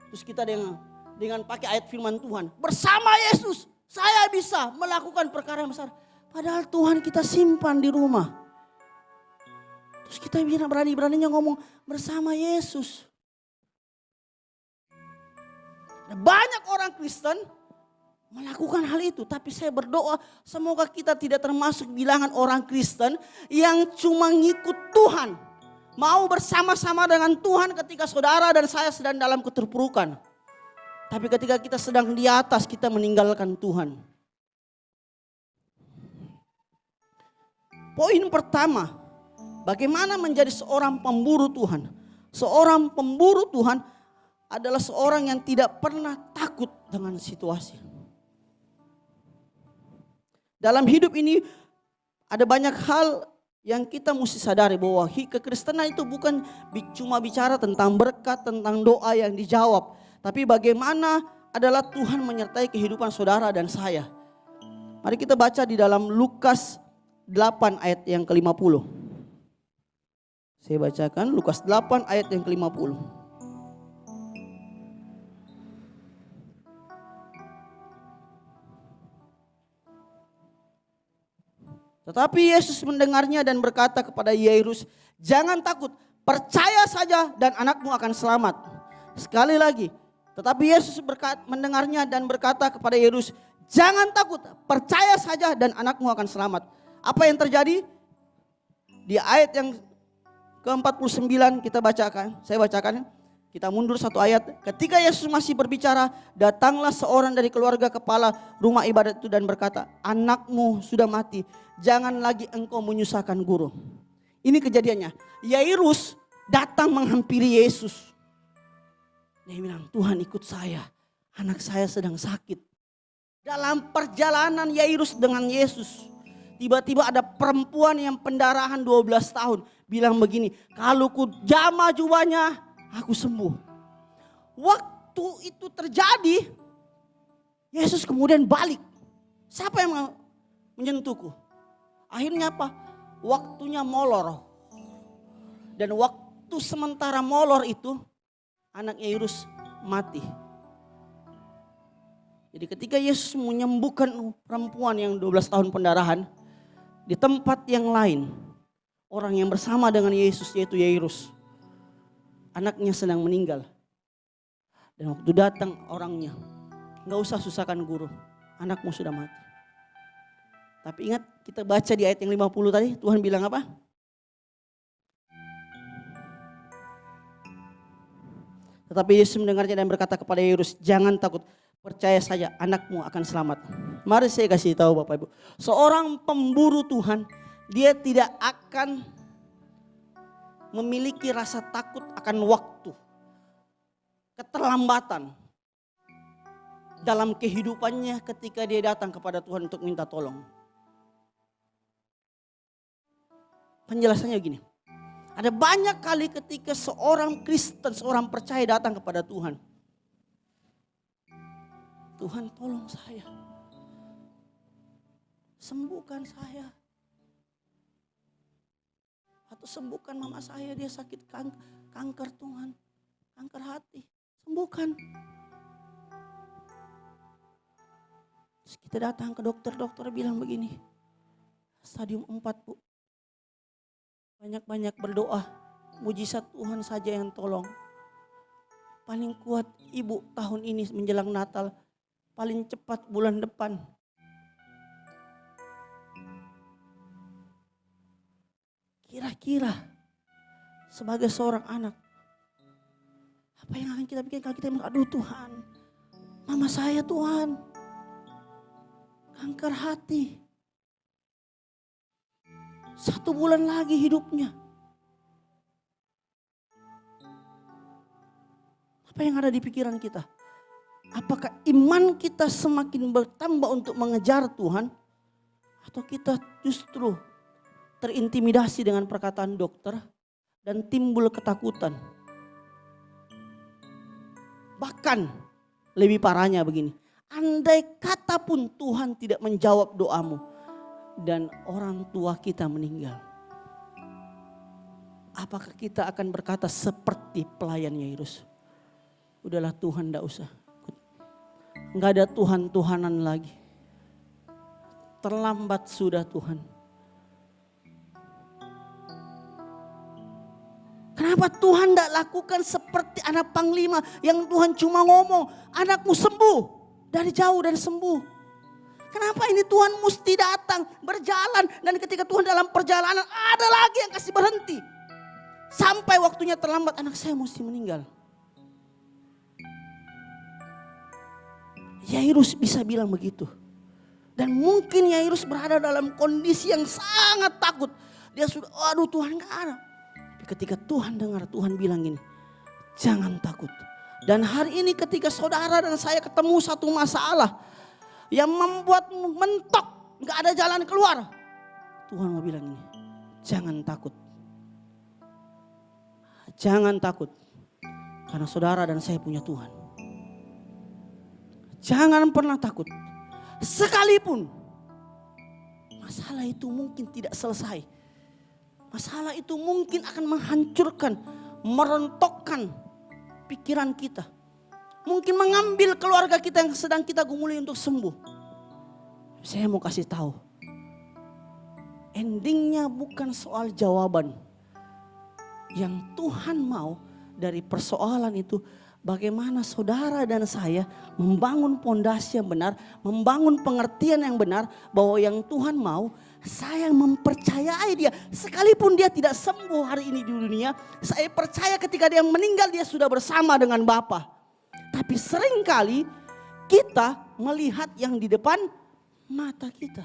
Speaker 2: Terus kita dengan pakai ayat firman Tuhan. Bersama Yesus saya bisa melakukan perkara yang besar. Padahal Tuhan kita simpan di rumah. Terus kita berani-beraninya ngomong bersama Yesus. Banyak orang Kristen melakukan hal itu. Tapi saya berdoa semoga kita tidak termasuk bilangan orang Kristen yang cuma ngikut Tuhan. Mau bersama-sama dengan Tuhan ketika saudara dan saya sedang dalam keterpurukan. Tapi ketika kita sedang di atas, kita meninggalkan Tuhan. Poin pertama, bagaimana menjadi seorang pemburu Tuhan. Seorang pemburu Tuhan adalah seorang yang tidak pernah takut dengan situasi. Dalam hidup ini ada banyak hal yang kita mesti sadari bahwa kekristenan itu bukan cuma bicara tentang berkat, tentang doa yang dijawab. Tapi bagaimana adalah Tuhan menyertai kehidupan saudara dan saya. Mari kita baca di dalam Lukas 8 ayat yang ke-50. Saya bacakan Lukas 8 ayat yang ke-50. Tetapi Yesus mendengarnya dan berkata kepada Yairus, jangan takut, percaya saja dan anakmu akan selamat. Sekali lagi, tetapi Yesus mendengarnya dan berkata kepada Yairus, jangan takut, percaya saja dan anakmu akan selamat. Apa yang terjadi? Di ayat yang ke-49 kita bacakan, saya bacakan. Kita mundur satu ayat. Ketika Yesus masih berbicara, datanglah seorang dari keluarga kepala rumah ibadat itu dan berkata, anakmu sudah mati, jangan lagi engkau menyusahkan guru. Ini kejadiannya. Yairus datang menghampiri Yesus. Dia bilang, Tuhan ikut saya, anak saya sedang sakit. Dalam perjalanan Yairus dengan Yesus, tiba-tiba ada perempuan yang pendarahan 12 tahun bilang begini, kalau ku jama jubahnya aku sembuh. Waktu itu terjadi, Yesus kemudian balik. Siapa yang menyentuhku? Akhirnya apa? Waktunya molor. Dan waktu sementara molor itu, anak Yairus mati. Jadi ketika Yesus menyembuhkan perempuan yang 12 tahun pendarahan, di tempat yang lain, orang yang bersama dengan Yesus yaitu Yairus, anaknya sedang meninggal. Dan waktu datang orangnya, gak usah susahkan guru, anakmu sudah mati. Tapi ingat, kita baca di ayat yang 50 tadi, Tuhan bilang apa? Tetapi Yesus mendengarnya dan berkata kepada Yairus, jangan takut, percaya saja anakmu akan selamat. Mari saya kasih tahu Bapak Ibu, seorang pemburu Tuhan, dia tidak akan memiliki rasa takut akan waktu, keterlambatan dalam kehidupannya ketika dia datang kepada Tuhan untuk minta tolong. Penjelasannya gini, ada banyak kali ketika seorang Kristen, seorang percaya datang kepada Tuhan, Tuhan tolong saya, sembuhkan saya, atau sembuhkan mama saya, dia sakit kanker Tuhan, kanker hati, sembuhkan. Terus kita datang ke dokter, dokter bilang begini, stadium 4 Bu, banyak-banyak berdoa, mujizat Tuhan saja yang tolong. Paling kuat ibu tahun ini menjelang Natal, paling cepat bulan depan. Kira-kira sebagai seorang anak, apa yang akan kita pikir kalau kita bilang, aduh Tuhan, mama saya Tuhan, kanker hati. 1 bulan lagi hidupnya. Apa yang ada di pikiran kita? Apakah iman kita semakin bertambah untuk mengejar Tuhan? Atau kita justru terintimidasi dengan perkataan dokter dan timbul ketakutan? Bahkan lebih parahnya begini, andai kata pun Tuhan tidak menjawab doamu dan orang tua kita meninggal, apakah kita akan berkata seperti pelayan Yairus? Udahlah Tuhan, enggak usah. Enggak ada Tuhan-Tuhanan lagi. Terlambat sudah Tuhan. Kenapa Tuhan tidak lakukan seperti anak panglima yang Tuhan cuma ngomong, anakmu sembuh, dari jauh dan sembuh. Kenapa ini Tuhan mesti datang, berjalan, dan ketika Tuhan dalam perjalanan ada lagi yang kasih berhenti. Sampai waktunya terlambat, anak saya mesti meninggal. Yairus bisa bilang begitu. Dan mungkin Yairus berada dalam kondisi yang sangat takut. Dia sudah, aduh Tuhan gak ada. Tapi ketika Tuhan dengar, Tuhan bilang gini, jangan takut. Dan hari ini ketika saudara dan saya ketemu satu masalah yang membuatmu mentok, gak ada jalan keluar. Tuhan mau bilang ini, jangan takut. Jangan takut. Karena saudara dan saya punya Tuhan. Jangan pernah takut. Sekalipun masalah itu mungkin tidak selesai. Masalah itu mungkin akan menghancurkan, merontokkan pikiran kita. Mungkin mengambil keluarga kita yang sedang kita gumuli untuk sembuh. Saya mau kasih tahu. Endingnya bukan soal jawaban. Yang Tuhan mau dari persoalan itu, bagaimana saudara dan saya membangun pondasi yang benar, membangun pengertian yang benar bahwa yang Tuhan mau, saya mempercayai dia. Sekalipun dia tidak sembuh hari ini di dunia, saya percaya ketika dia meninggal dia sudah bersama dengan Bapa. Tapi seringkali kita melihat yang di depan mata kita.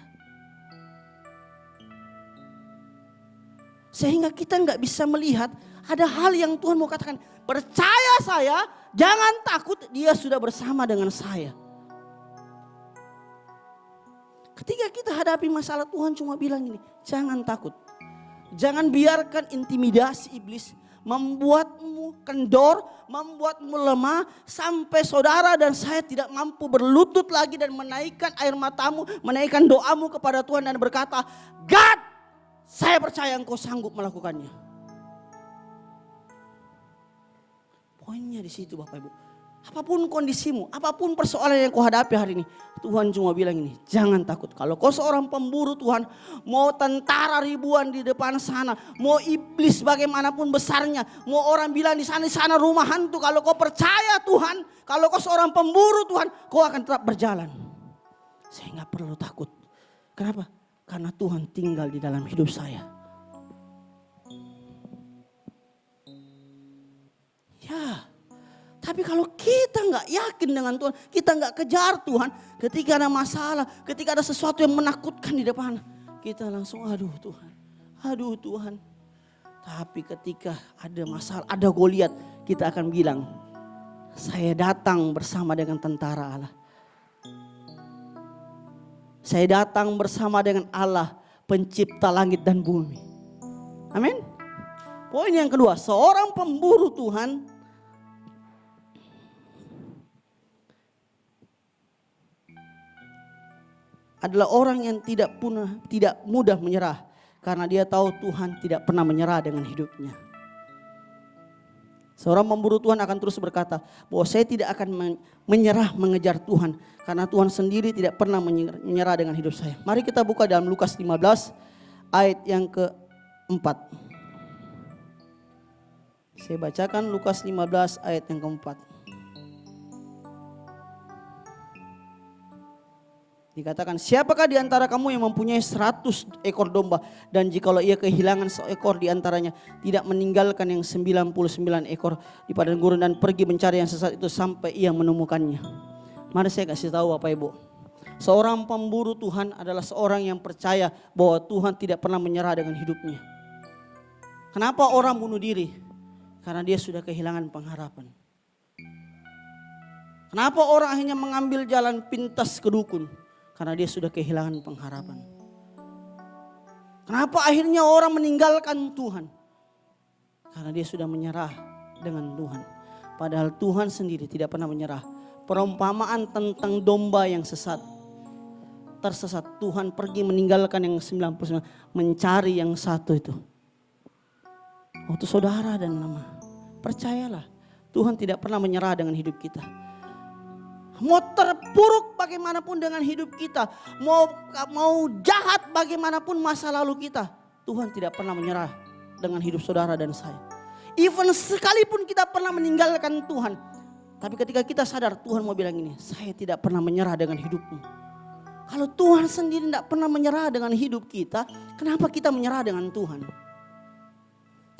Speaker 2: Sehingga kita nggak bisa melihat ada hal yang Tuhan mau katakan. Percaya saya, jangan takut, dia sudah bersama dengan saya. Ketika kita hadapi masalah, Tuhan cuma bilang ini, jangan takut. Jangan biarkan intimidasi iblis membuatmu kendor, membuatmu lemah, sampai saudara dan saya tidak mampu berlutut lagi dan menaikkan air matamu, menaikkan doamu kepada Tuhan dan berkata, God, saya percaya Engkau sanggup melakukannya. Poinnya di situ Bapak Ibu. Apapun kondisimu, apapun persoalan yang kau hadapi hari ini, Tuhan cuma bilang ini, jangan takut. Kalau kau seorang pemburu Tuhan, mau tentara ribuan di depan sana, mau iblis bagaimanapun besarnya, mau orang bilang di sana rumah hantu, kalau kau percaya Tuhan, kalau kau seorang pemburu Tuhan, kau akan tetap berjalan. Saya gak perlu takut. Kenapa? Karena Tuhan tinggal di dalam hidup saya. Ya. Tapi kalau kita nggak yakin dengan Tuhan, kita nggak kejar Tuhan, ketika ada masalah, ketika ada sesuatu yang menakutkan di depan, kita langsung aduh Tuhan. Tapi ketika ada masalah, ada Goliat, kita akan bilang, saya datang bersama dengan tentara Allah. Saya datang bersama dengan Allah, pencipta langit dan bumi. Amin. Poin yang kedua, seorang pemburu Tuhan adalah orang yang tidak mudah menyerah, karena dia tahu Tuhan tidak pernah menyerah dengan hidupnya. Seorang pemburu Tuhan akan terus berkata bahwa saya tidak akan menyerah mengejar Tuhan, karena Tuhan sendiri tidak pernah menyerah dengan hidup saya. Mari kita buka dalam Lukas 15 ayat yang keempat. Saya bacakan Lukas 15 ayat yang keempat. Dikatakan, siapakah di antara kamu yang mempunyai 100 ekor domba, dan jikalau ia kehilangan seekor di antaranya, tidak meninggalkan yang 99 ekor di padang gurun dan pergi mencari yang sesat itu sampai ia menemukannya. Mari saya kasih tahu Bapak Ibu, seorang pemburu Tuhan adalah seorang yang percaya bahwa Tuhan tidak pernah menyerah dengan hidupnya. Kenapa orang bunuh diri? Karena dia sudah kehilangan pengharapan. Kenapa orang akhirnya mengambil jalan pintas ke dukun? Karena dia sudah kehilangan pengharapan. Kenapa akhirnya orang meninggalkan Tuhan? Karena dia sudah menyerah dengan Tuhan. Padahal Tuhan sendiri tidak pernah menyerah. Perumpamaan tentang domba yang tersesat. Tuhan pergi meninggalkan yang 99, mencari yang satu itu. Waktu saudara dan lama, percayalah, Tuhan tidak pernah menyerah dengan hidup kita. Mau terpuruk bagaimanapun dengan hidup kita, mau jahat bagaimanapun masa lalu kita, Tuhan tidak pernah menyerah dengan hidup saudara dan saya. Even sekalipun kita pernah meninggalkan Tuhan, tapi ketika kita sadar, Tuhan mau bilang ini, saya tidak pernah menyerah dengan hidupmu. Kalau Tuhan sendiri tidak pernah menyerah dengan hidup kita, kenapa kita menyerah dengan Tuhan?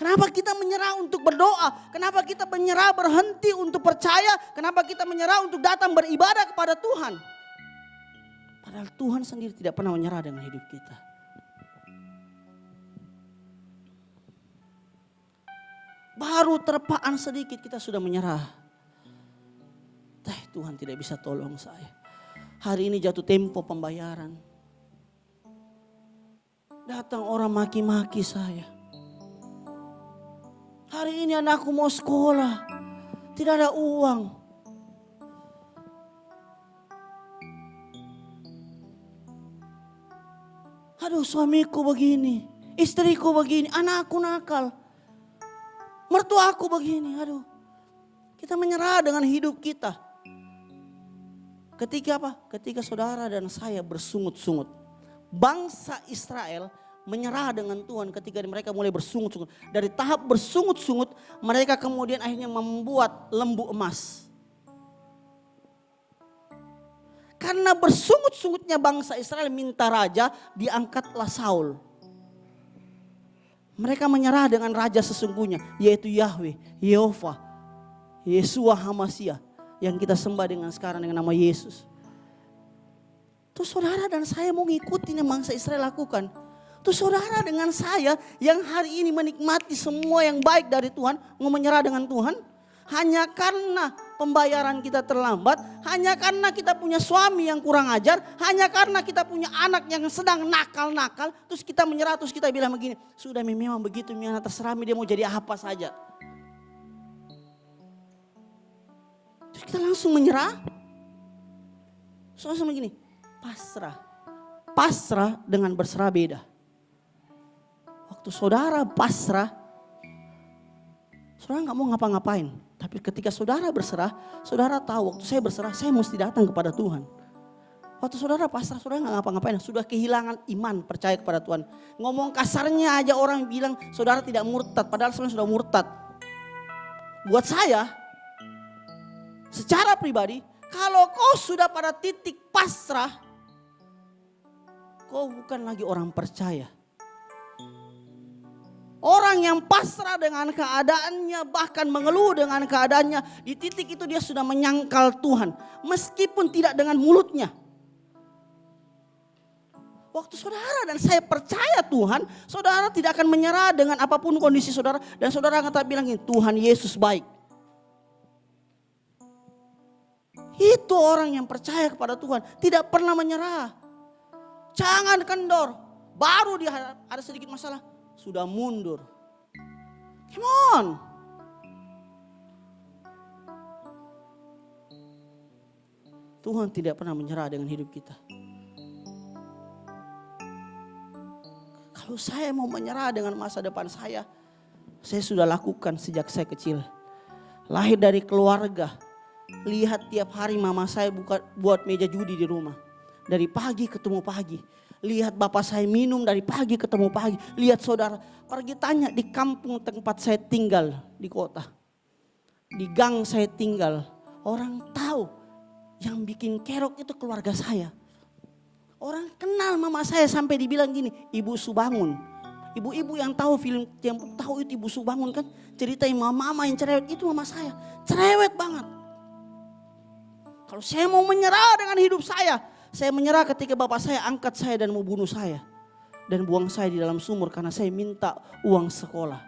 Speaker 2: Kenapa kita menyerah untuk berdoa? Kenapa kita menyerah berhenti untuk percaya? Kenapa kita menyerah untuk datang beribadah kepada Tuhan? Padahal Tuhan sendiri tidak pernah menyerah dengan hidup kita. Baru terpaan sedikit kita sudah menyerah. Tuhan tidak bisa tolong saya. Hari ini jatuh tempo pembayaran. Datang orang maki-maki saya. Hari ini anakku mau sekolah, tidak ada uang. Aduh, suamiku begini, istriku begini, anakku nakal, mertuaku begini. Aduh, kita menyerah dengan hidup kita. Ketika apa? Ketika saudara dan saya bersungut-sungut. Bangsa Israel menyerah dengan Tuhan ketika mereka mulai bersungut-sungut. Dari tahap bersungut-sungut, mereka kemudian akhirnya membuat lembu emas. Karena bersungut-sungutnya bangsa Israel minta raja, diangkatlah Saul. Mereka menyerah dengan raja sesungguhnya, yaitu Yahweh, Yehova, Yesua Hamasia, yang kita sembah dengan sekarang dengan nama Yesus. Tuh saudara dan saya mau ngikutin yang bangsa Israel lakukan. Tuh saudara dengan saya yang hari ini menikmati semua yang baik dari Tuhan, mau menyerah dengan Tuhan. hanya karena pembayaran kita terlambat, hanya karena kita punya suami yang kurang ajar, hanya karena kita punya anak yang sedang nakal-nakal, terus kita menyerah, terus kita bilang begini, sudah memang begitu, memang terserah dia mau jadi apa saja. Terus kita langsung menyerah. Langsung begini, pasrah. Pasrah dengan berserah beda. Waktu saudara pasrah, saudara gak mau ngapa-ngapain. Tapi ketika saudara berserah, saudara tahu waktu saya berserah, saya mesti datang kepada Tuhan. Waktu saudara pasrah, saudara gak ngapa-ngapain. Sudah kehilangan iman, percaya kepada Tuhan. Ngomong kasarnya aja orang bilang saudara tidak murtad, padahal sebenarnya sudah murtad. Buat saya, secara pribadi, kalau kau sudah pada titik pasrah, kau bukan lagi orang percaya. Orang yang pasrah dengan keadaannya, bahkan mengeluh dengan keadaannya, di titik itu dia sudah menyangkal Tuhan. Meskipun tidak dengan mulutnya. Waktu saudara dan saya percaya Tuhan, saudara tidak akan menyerah dengan apapun kondisi saudara. Dan saudara akan bilang, Tuhan Yesus baik. Itu orang yang percaya kepada Tuhan, tidak pernah menyerah. Jangan kendor, baru dia ada sedikit masalah, sudah mundur. Come on. Tuhan tidak pernah menyerah dengan hidup kita. Kalau saya mau menyerah dengan masa depan saya sudah lakukan sejak saya kecil. Lahir dari keluarga, lihat tiap hari mama saya buat meja judi di rumah. Dari pagi ketemu pagi. Lihat bapak saya minum dari pagi ketemu pagi. Lihat saudara, pergi tanya di kampung tempat saya tinggal di kota. Di gang saya tinggal. Orang tahu yang bikin kerok itu keluarga saya. Orang kenal mama saya sampai dibilang gini, Ibu Subangun. Ibu-ibu yang tahu film, yang tahu itu Ibu Subangun kan. Ceritain mama yang cerewet, itu mama saya. Cerewet banget. Kalau saya mau menyerah dengan hidup saya menyerah ketika bapak saya angkat saya dan mau bunuh saya. Dan buang saya di dalam sumur karena saya minta uang sekolah.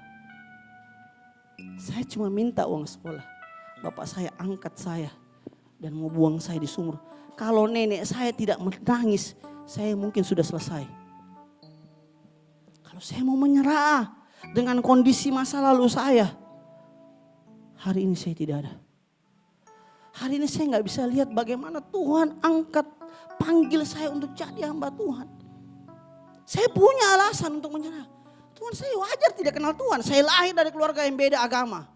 Speaker 2: Saya cuma minta uang sekolah. Bapak saya angkat saya dan mau buang saya di sumur. Kalau nenek saya tidak menangis, saya mungkin sudah selesai. Kalau saya mau menyerah dengan kondisi masa lalu saya, hari ini saya tidak ada. Hari ini saya nggak bisa lihat bagaimana Tuhan angkat, panggil saya untuk jadi hamba Tuhan. Saya punya alasan untuk menyerah. Tuhan, saya wajar tidak kenal Tuhan. Saya lahir dari keluarga yang beda agama.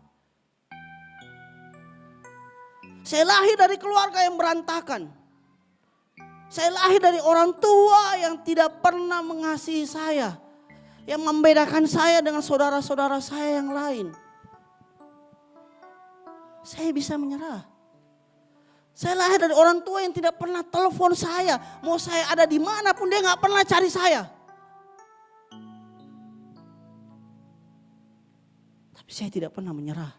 Speaker 2: Saya lahir dari keluarga yang berantakan. Saya lahir dari orang tua yang tidak pernah mengasihi saya. Yang membedakan saya dengan saudara-saudara saya yang lain. Saya bisa menyerah. Saya lahir dari orang tua yang tidak pernah telepon saya. Mau saya ada di mana pun dia gak pernah cari saya. Tapi saya tidak pernah menyerah.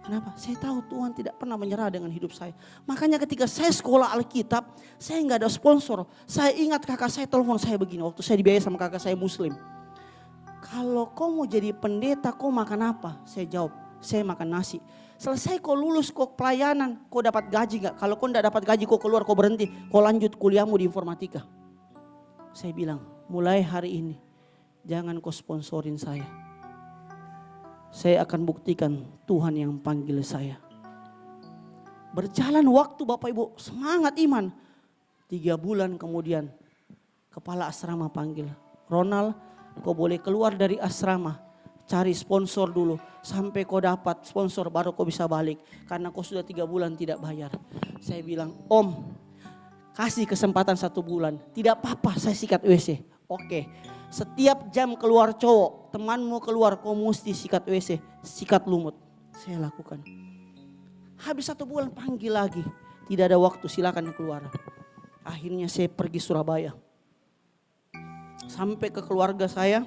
Speaker 2: Kenapa? Saya tahu Tuhan tidak pernah menyerah dengan hidup saya. Makanya ketika saya sekolah Alkitab, saya gak ada sponsor. Saya ingat kakak saya telepon saya begini. Waktu saya dibiayai sama kakak saya Muslim. Kalau kau mau jadi pendeta, kau makan apa? Saya jawab, saya makan nasi. Selesai kau lulus, kau pelayanan, kau dapat gaji gak? Kalau kau tidak dapat gaji, kau keluar, kau berhenti. Kau lanjut kuliahmu di informatika. Saya bilang, mulai hari ini jangan kau sponsorin saya. Saya akan buktikan Tuhan yang panggil saya. Berjalan waktu Bapak Ibu, semangat iman. 3 bulan kemudian kepala asrama panggil, Ronald, kau boleh keluar dari asrama. Cari sponsor dulu sampai kau dapat sponsor baru kau bisa balik. Karena kau sudah 3 bulan tidak bayar. Saya bilang, Om kasih kesempatan 1 bulan. Tidak apa-apa saya sikat WC. Oke. Setiap jam keluar cowok, temanmu keluar kau mesti sikat WC. Sikat lumut. Saya lakukan. Habis 1 bulan panggil lagi. Tidak ada waktu, silakan keluar. Akhirnya saya pergi Surabaya. Sampai ke keluarga saya.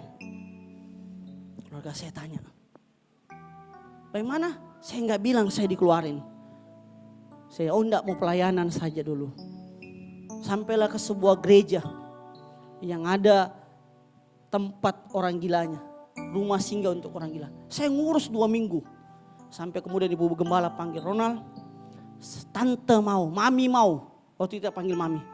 Speaker 2: Keluarga saya tanya, bagaimana? Saya nggak bilang saya dikeluarin. Saya enggak mau pelayanan saja dulu. Sampailah ke sebuah gereja yang ada tempat orang gilanya, rumah singgah untuk orang gila. Saya ngurus 2 minggu. Sampai kemudian ibu gembala panggil, Ronald, tante mau, mami mau. Waktu itu panggil mami.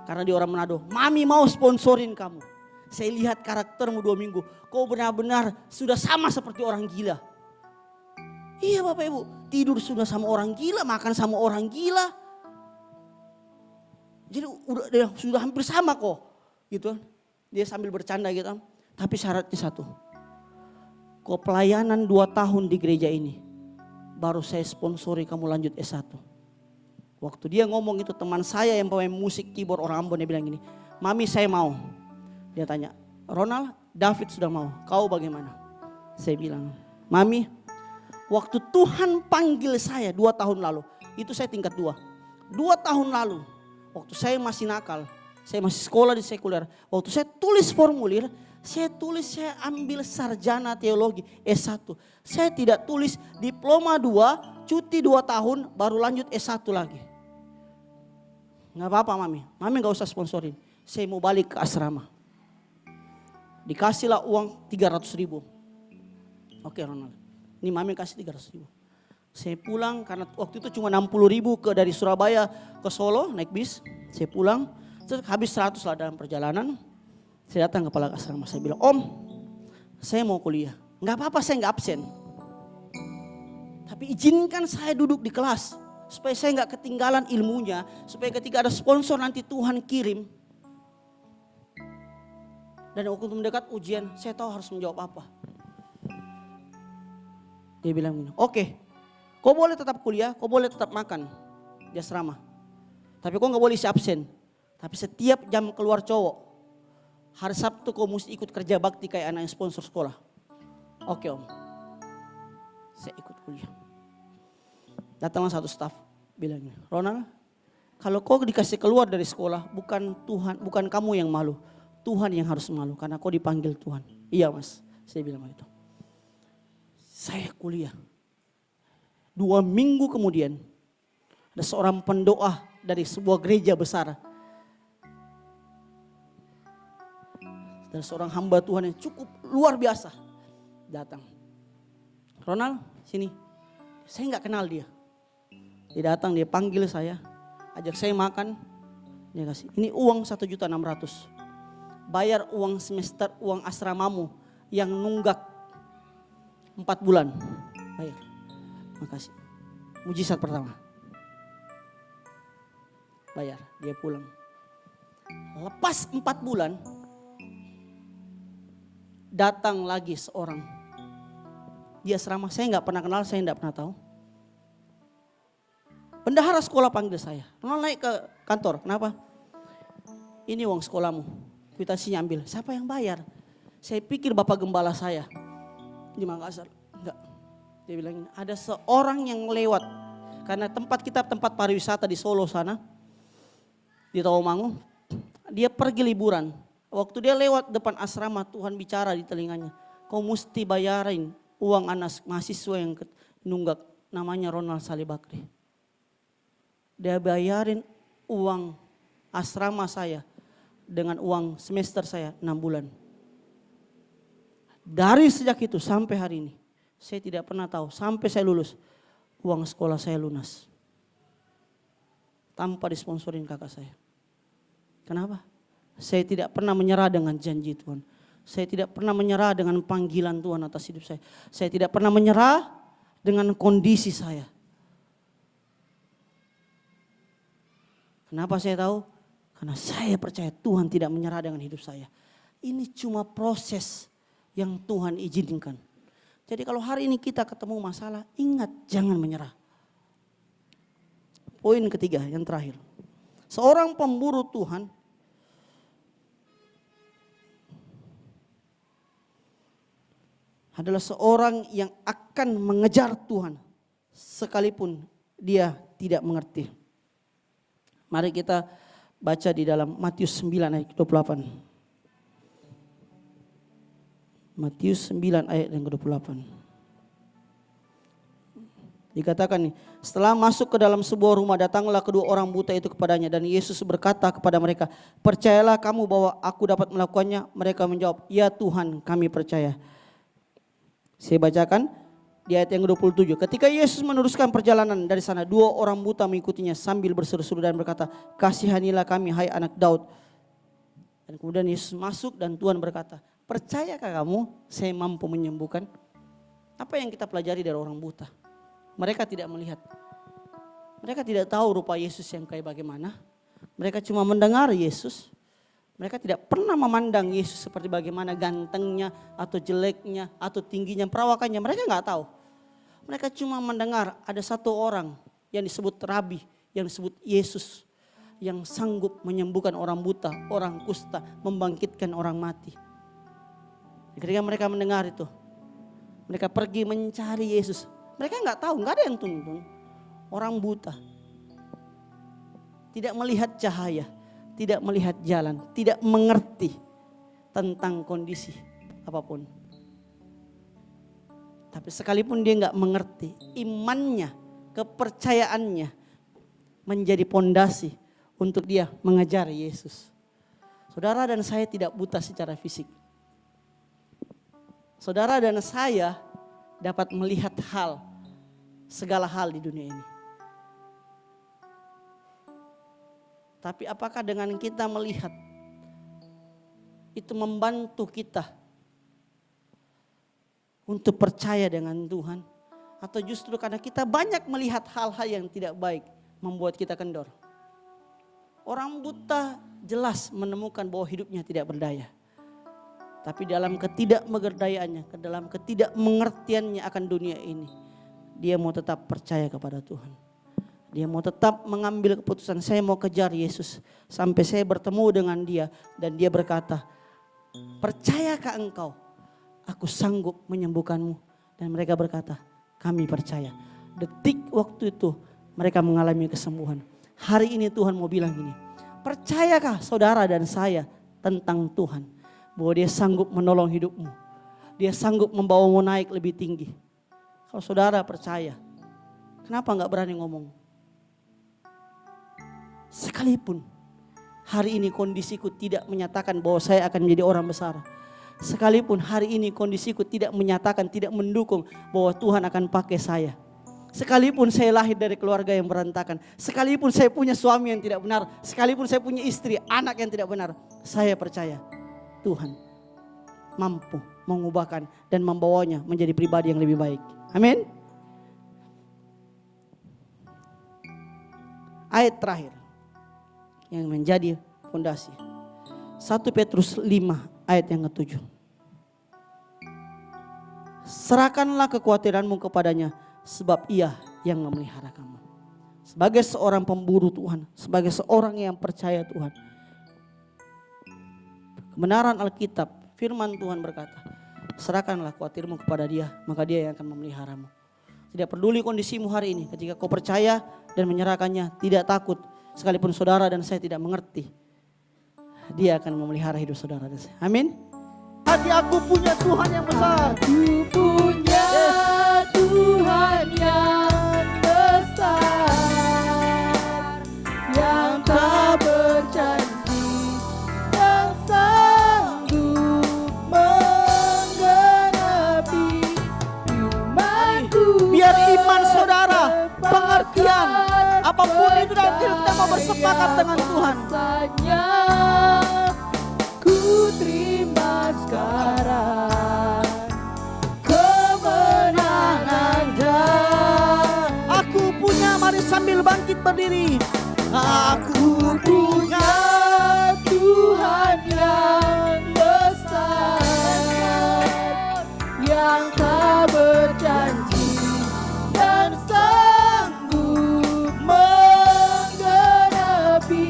Speaker 2: Karena dia orang Manado. Mami mau sponsorin kamu. Saya lihat karaktermu 2 minggu. Kau benar-benar sudah sama seperti orang gila. Iya Bapak Ibu. Tidur sudah sama orang gila. Makan sama orang gila. Jadi sudah hampir sama kok. Gitu. Dia sambil bercanda gitu. Tapi syaratnya satu. Kau pelayanan 2 tahun di gereja ini. Baru saya sponsori kamu lanjut S1. Waktu dia ngomong itu, teman saya yang pemain musik keyboard orang Ambon, dia bilang gini, Mami saya mau. Dia tanya, Ronald, David sudah mau, kau bagaimana? Saya bilang, Mami, waktu Tuhan panggil saya 2 tahun lalu, itu saya tingkat 2. 2 tahun lalu, waktu saya masih nakal, saya masih sekolah di sekuler. Waktu saya tulis formulir, saya ambil sarjana teologi S1. Saya tidak tulis diploma 2, cuti 2 tahun, baru lanjut S1 lagi. Gak apa-apa Mami, Mami gak usah sponsorin. Saya mau balik ke asrama. Dikasihlah uang 300.000. Oke Ronald, ini Mami kasih 300.000. Saya pulang karena waktu itu cuma 60.000 dari Surabaya ke Solo naik bis. Saya pulang, terus habis 100 lah dalam perjalanan. Saya datang ke kepala asrama, saya bilang, Om, saya mau kuliah. Gak apa-apa, saya gak absen. Tapi izinkan saya duduk di kelas. Supaya saya gak ketinggalan ilmunya. Supaya ketika ada sponsor nanti Tuhan kirim. Dan waktu mendekat ujian, saya tahu harus menjawab apa. Dia bilang, oke, kau boleh tetap kuliah, kau boleh tetap makan di asrama. Tapi kau gak boleh isi absen. Tapi setiap jam keluar cowok, hari Sabtu kau mesti ikut kerja bakti kayak anak yang sponsor sekolah. Oke Om. Saya ikut kuliah. Datanglah satu staf bilang, Ronald, kalau kau dikasih keluar dari sekolah, bukan kamu yang malu. Tuhan yang harus malu karena kau dipanggil Tuhan. Iya Mas, saya bilang begitu. Saya kuliah. 2 minggu kemudian ada seorang pendoa dari sebuah gereja besar. Dan seorang hamba Tuhan yang cukup luar biasa datang. Ronald, sini. Saya gak kenal dia. Dia datang, dia panggil saya. Ajak saya makan. Dia kasih, ini uang 1.600.000. Bayar uang semester, uang asramamu yang nunggak 4 bulan. Bayar. Makasih. Mujizat pertama. Bayar, dia pulang. Lepas 4 bulan, datang lagi seorang. Dia asrama, saya gak pernah kenal, saya gak pernah tahu. Bendahara sekolah panggil saya. Ronald naik ke kantor, kenapa? Ini uang sekolahmu, kwitansinya ambil. Siapa yang bayar? Saya pikir bapak gembala saya di Makassar. Enggak. Dia bilang, ada seorang yang lewat. Karena tempat kita tempat pariwisata di Solo sana. Di Tawamangu. Dia pergi liburan. Waktu dia lewat depan asrama, Tuhan bicara di telinganya. Kau mesti bayarin uang anak mahasiswa yang nunggak. Namanya Ronald Saleh Bakri. Dia bayarin uang asrama saya dengan uang semester saya 6 bulan. Dari sejak itu sampai hari ini, saya tidak pernah tahu sampai saya lulus, uang sekolah saya lunas. Tanpa disponsorin kakak saya. Kenapa? Saya tidak pernah menyerah dengan janji Tuhan. Saya tidak pernah menyerah dengan panggilan Tuhan atas hidup saya. Saya tidak pernah menyerah dengan kondisi saya. Kenapa saya tahu? Karena saya percaya Tuhan tidak menyerah dengan hidup saya. Ini cuma proses yang Tuhan izinkan. Jadi kalau hari ini kita ketemu masalah, ingat jangan menyerah. Poin ketiga yang terakhir. Seorang pemburu Tuhan adalah seorang yang akan mengejar Tuhan sekalipun dia tidak mengerti. Mari kita baca di dalam Matius 9 ayat 28. Matius 9 ayat yang ke-28. Dikatakan nih, setelah masuk ke dalam sebuah rumah, datanglah kedua orang buta itu kepadanya. Dan Yesus berkata kepada mereka, percayalah kamu bahwa aku dapat melakukannya. Mereka menjawab, ya Tuhan kami percaya. Saya bacakan, di ayat yang ke-27. Ketika Yesus meneruskan perjalanan dari sana, 2 orang buta mengikutinya sambil berseru-seru dan berkata, "Kasihanilah kami, hai anak Daud." Dan kemudian Yesus masuk dan Tuhan berkata, "Percayakah kamu saya mampu menyembuhkan?" Apa yang kita pelajari dari orang buta? Mereka tidak melihat. Mereka tidak tahu rupa Yesus yang kayak bagaimana. Mereka cuma mendengar Yesus. Mereka tidak pernah memandang Yesus seperti bagaimana gantengnya atau jeleknya atau tingginya perawakannya. Mereka nggak tahu. Mereka cuma mendengar ada satu orang yang disebut Rabi, yang disebut Yesus, yang sanggup menyembuhkan orang buta, orang kusta, membangkitkan orang mati. Ketika mereka mendengar itu, mereka pergi mencari Yesus. Mereka nggak tahu, nggak ada yang tuntun. Orang buta, tidak melihat cahaya, tidak melihat jalan, tidak mengerti tentang kondisi apapun. Tapi sekalipun dia nggak mengerti, imannya, kepercayaannya menjadi pondasi untuk dia mengejar Yesus. Saudara dan saya tidak buta secara fisik. Saudara dan saya dapat melihat segala hal di dunia ini. Tapi apakah dengan kita melihat itu membantu kita untuk percaya dengan Tuhan? Atau justru karena kita banyak melihat hal-hal yang tidak baik membuat kita kendor? Orang buta jelas menemukan bahwa hidupnya tidak berdaya. Tapi dalam ketidakmegerdayaannya, dalam ketidakmengertiannya akan dunia ini, dia mau tetap percaya kepada Tuhan. Dia mau tetap mengambil keputusan, saya mau kejar Yesus sampai saya bertemu dengan dia. Dan dia berkata, "Percayakah engkau? Aku sanggup menyembuhkanmu." Dan mereka berkata, "Kami percaya." Detik waktu itu mereka mengalami kesembuhan. Hari ini Tuhan mau bilang gini, percayakah saudara dan saya tentang Tuhan? Bahwa dia sanggup menolong hidupmu. Dia sanggup membawamu naik lebih tinggi. Kalau saudara percaya, kenapa gak berani ngomong? Sekalipun hari ini kondisiku tidak menyatakan bahwa saya akan menjadi orang besar. Sekalipun hari ini kondisiku tidak menyatakan, tidak mendukung bahwa Tuhan akan pakai saya. Sekalipun saya lahir dari keluarga yang berantakan. Sekalipun saya punya suami yang tidak benar. Sekalipun saya punya istri, anak yang tidak benar. Saya percaya Tuhan mampu mengubahkan dan membawanya menjadi pribadi yang lebih baik. Amin. Ayat terakhir yang menjadi fondasi. 1 Petrus 5 ayat yang ke-7. Serahkanlah kekhawatiranmu kepadanya sebab ia yang memelihara kamu. Sebagai seorang pemburu Tuhan, sebagai seorang yang percaya Tuhan. Kebenaran Alkitab, firman Tuhan berkata, serahkanlah khawatirmu kepada dia, maka dia yang akan memeliharamu. Tidak peduli kondisimu hari ini, ketika kau percaya dan menyerahkannya, tidak takut. Sekalipun saudara dan saya tidak mengerti, dia akan memelihara hidup saudara dan saya. Amin. Hati aku punya Tuhan yang besar.
Speaker 3: Aku punya Tuhan yang besar, yang tak berjanji, yang sanggup menggenapi imanku.
Speaker 2: Biar iman saudara, pengertian, apapun itu dalam hidup kita mau bersepakat dengan Tuhan.
Speaker 3: Rasanya ku terima sekarang kemenangan dan
Speaker 2: Aku punya, mari sambil bangkit berdiri. Aku punya
Speaker 3: Tuhan yang besar, yang tak berjanji dan sanggup menggenapi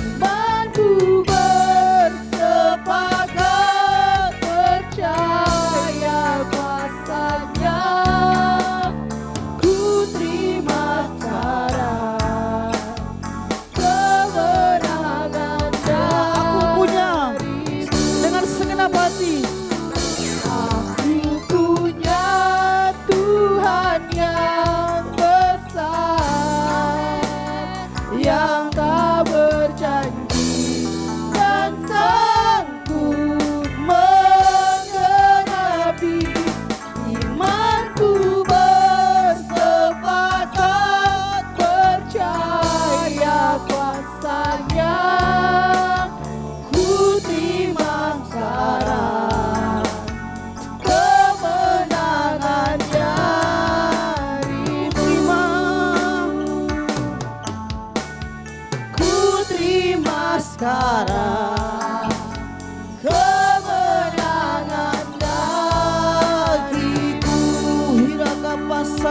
Speaker 3: imanku. Bersepakat percaya kuasanya, ku terima sekarang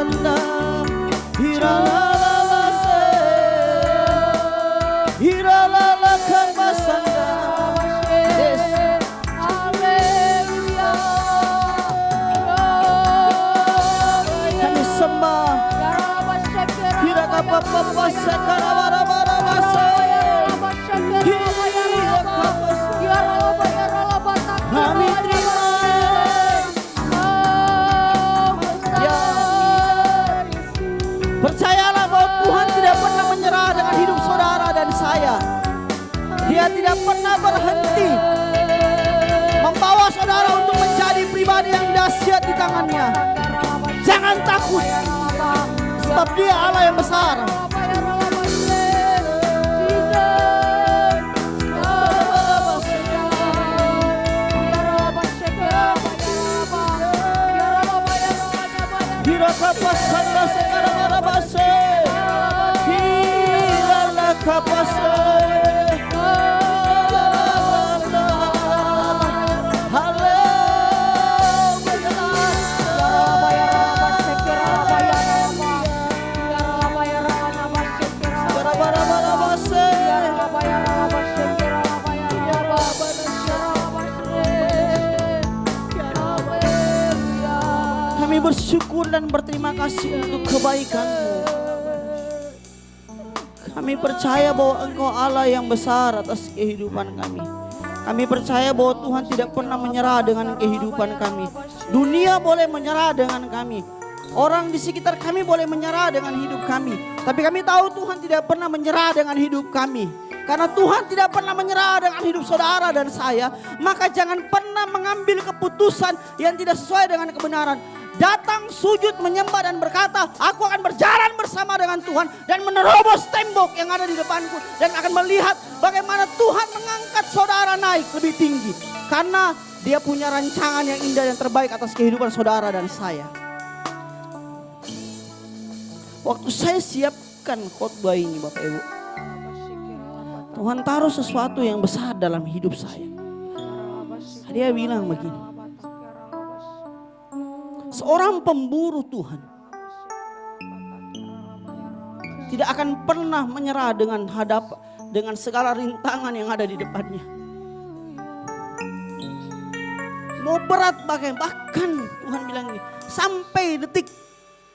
Speaker 2: sanda hiralala se hiralala kamasanda. Yes.
Speaker 3: Haleluya.
Speaker 2: Kami sembah hirakapapa sekarabarabara se kami terima. Ya. Percayalah bahwa Tuhan tidak pernah menyerah dengan hidup saudara dan saya. Dia tidak pernah berhenti membawa saudara untuk menjadi pribadi yang dahsyat di tangannya. Jangan takut, sebab Dia Allah yang besar. Hirakapasanda sekarabarabase hilalakapase. Kami bersyukur dan berterima kasih untuk kebaikan-Mu. Kami percaya bahwa Engkau Allah yang besar atas kehidupan kami. Kami percaya bahwa Tuhan tidak pernah menyerah dengan kehidupan kami. Dunia boleh menyerah dengan kami. Orang di sekitar kami boleh menyerah dengan hidup kami. Tapi kami tahu Tuhan tidak pernah menyerah dengan hidup kami. Karena Tuhan tidak pernah menyerah dengan hidup saudara dan saya. Maka jangan pernah mengambil keputusan yang tidak sesuai dengan kebenaran. Datang sujud menyembah dan berkata, aku akan berjalan bersama dengan Tuhan dan menerobos tembok yang ada di depanku. Dan akan melihat bagaimana Tuhan mengangkat saudara naik lebih tinggi. Karena Dia punya rancangan yang indah dan terbaik atas kehidupan saudara dan saya. Waktu saya siapkan khotbah ini Bapak Ibu, Tuhan taruh sesuatu yang besar dalam hidup saya. Dia bilang begini, seorang pemburu Tuhan tidak akan pernah menyerah dengan segala rintangan yang ada di depannya. Mau berat bahkan Tuhan bilang ini, sampai detik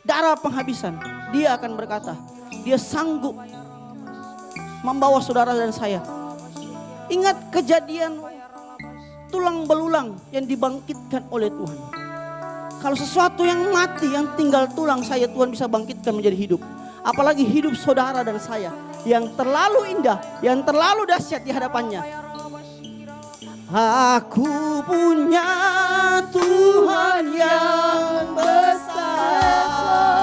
Speaker 2: darah penghabisan, Dia akan berkata, Dia sanggup membawa saudara dan saya. Ingat kejadian tulang belulang yang dibangkitkan oleh Tuhan. Kalau sesuatu yang mati, yang tinggal tulang saya, Tuhan bisa bangkitkan menjadi hidup. Apalagi hidup saudara dan saya yang terlalu indah, yang terlalu dahsyat di hadapannya. Aku punya Tuhan yang besar,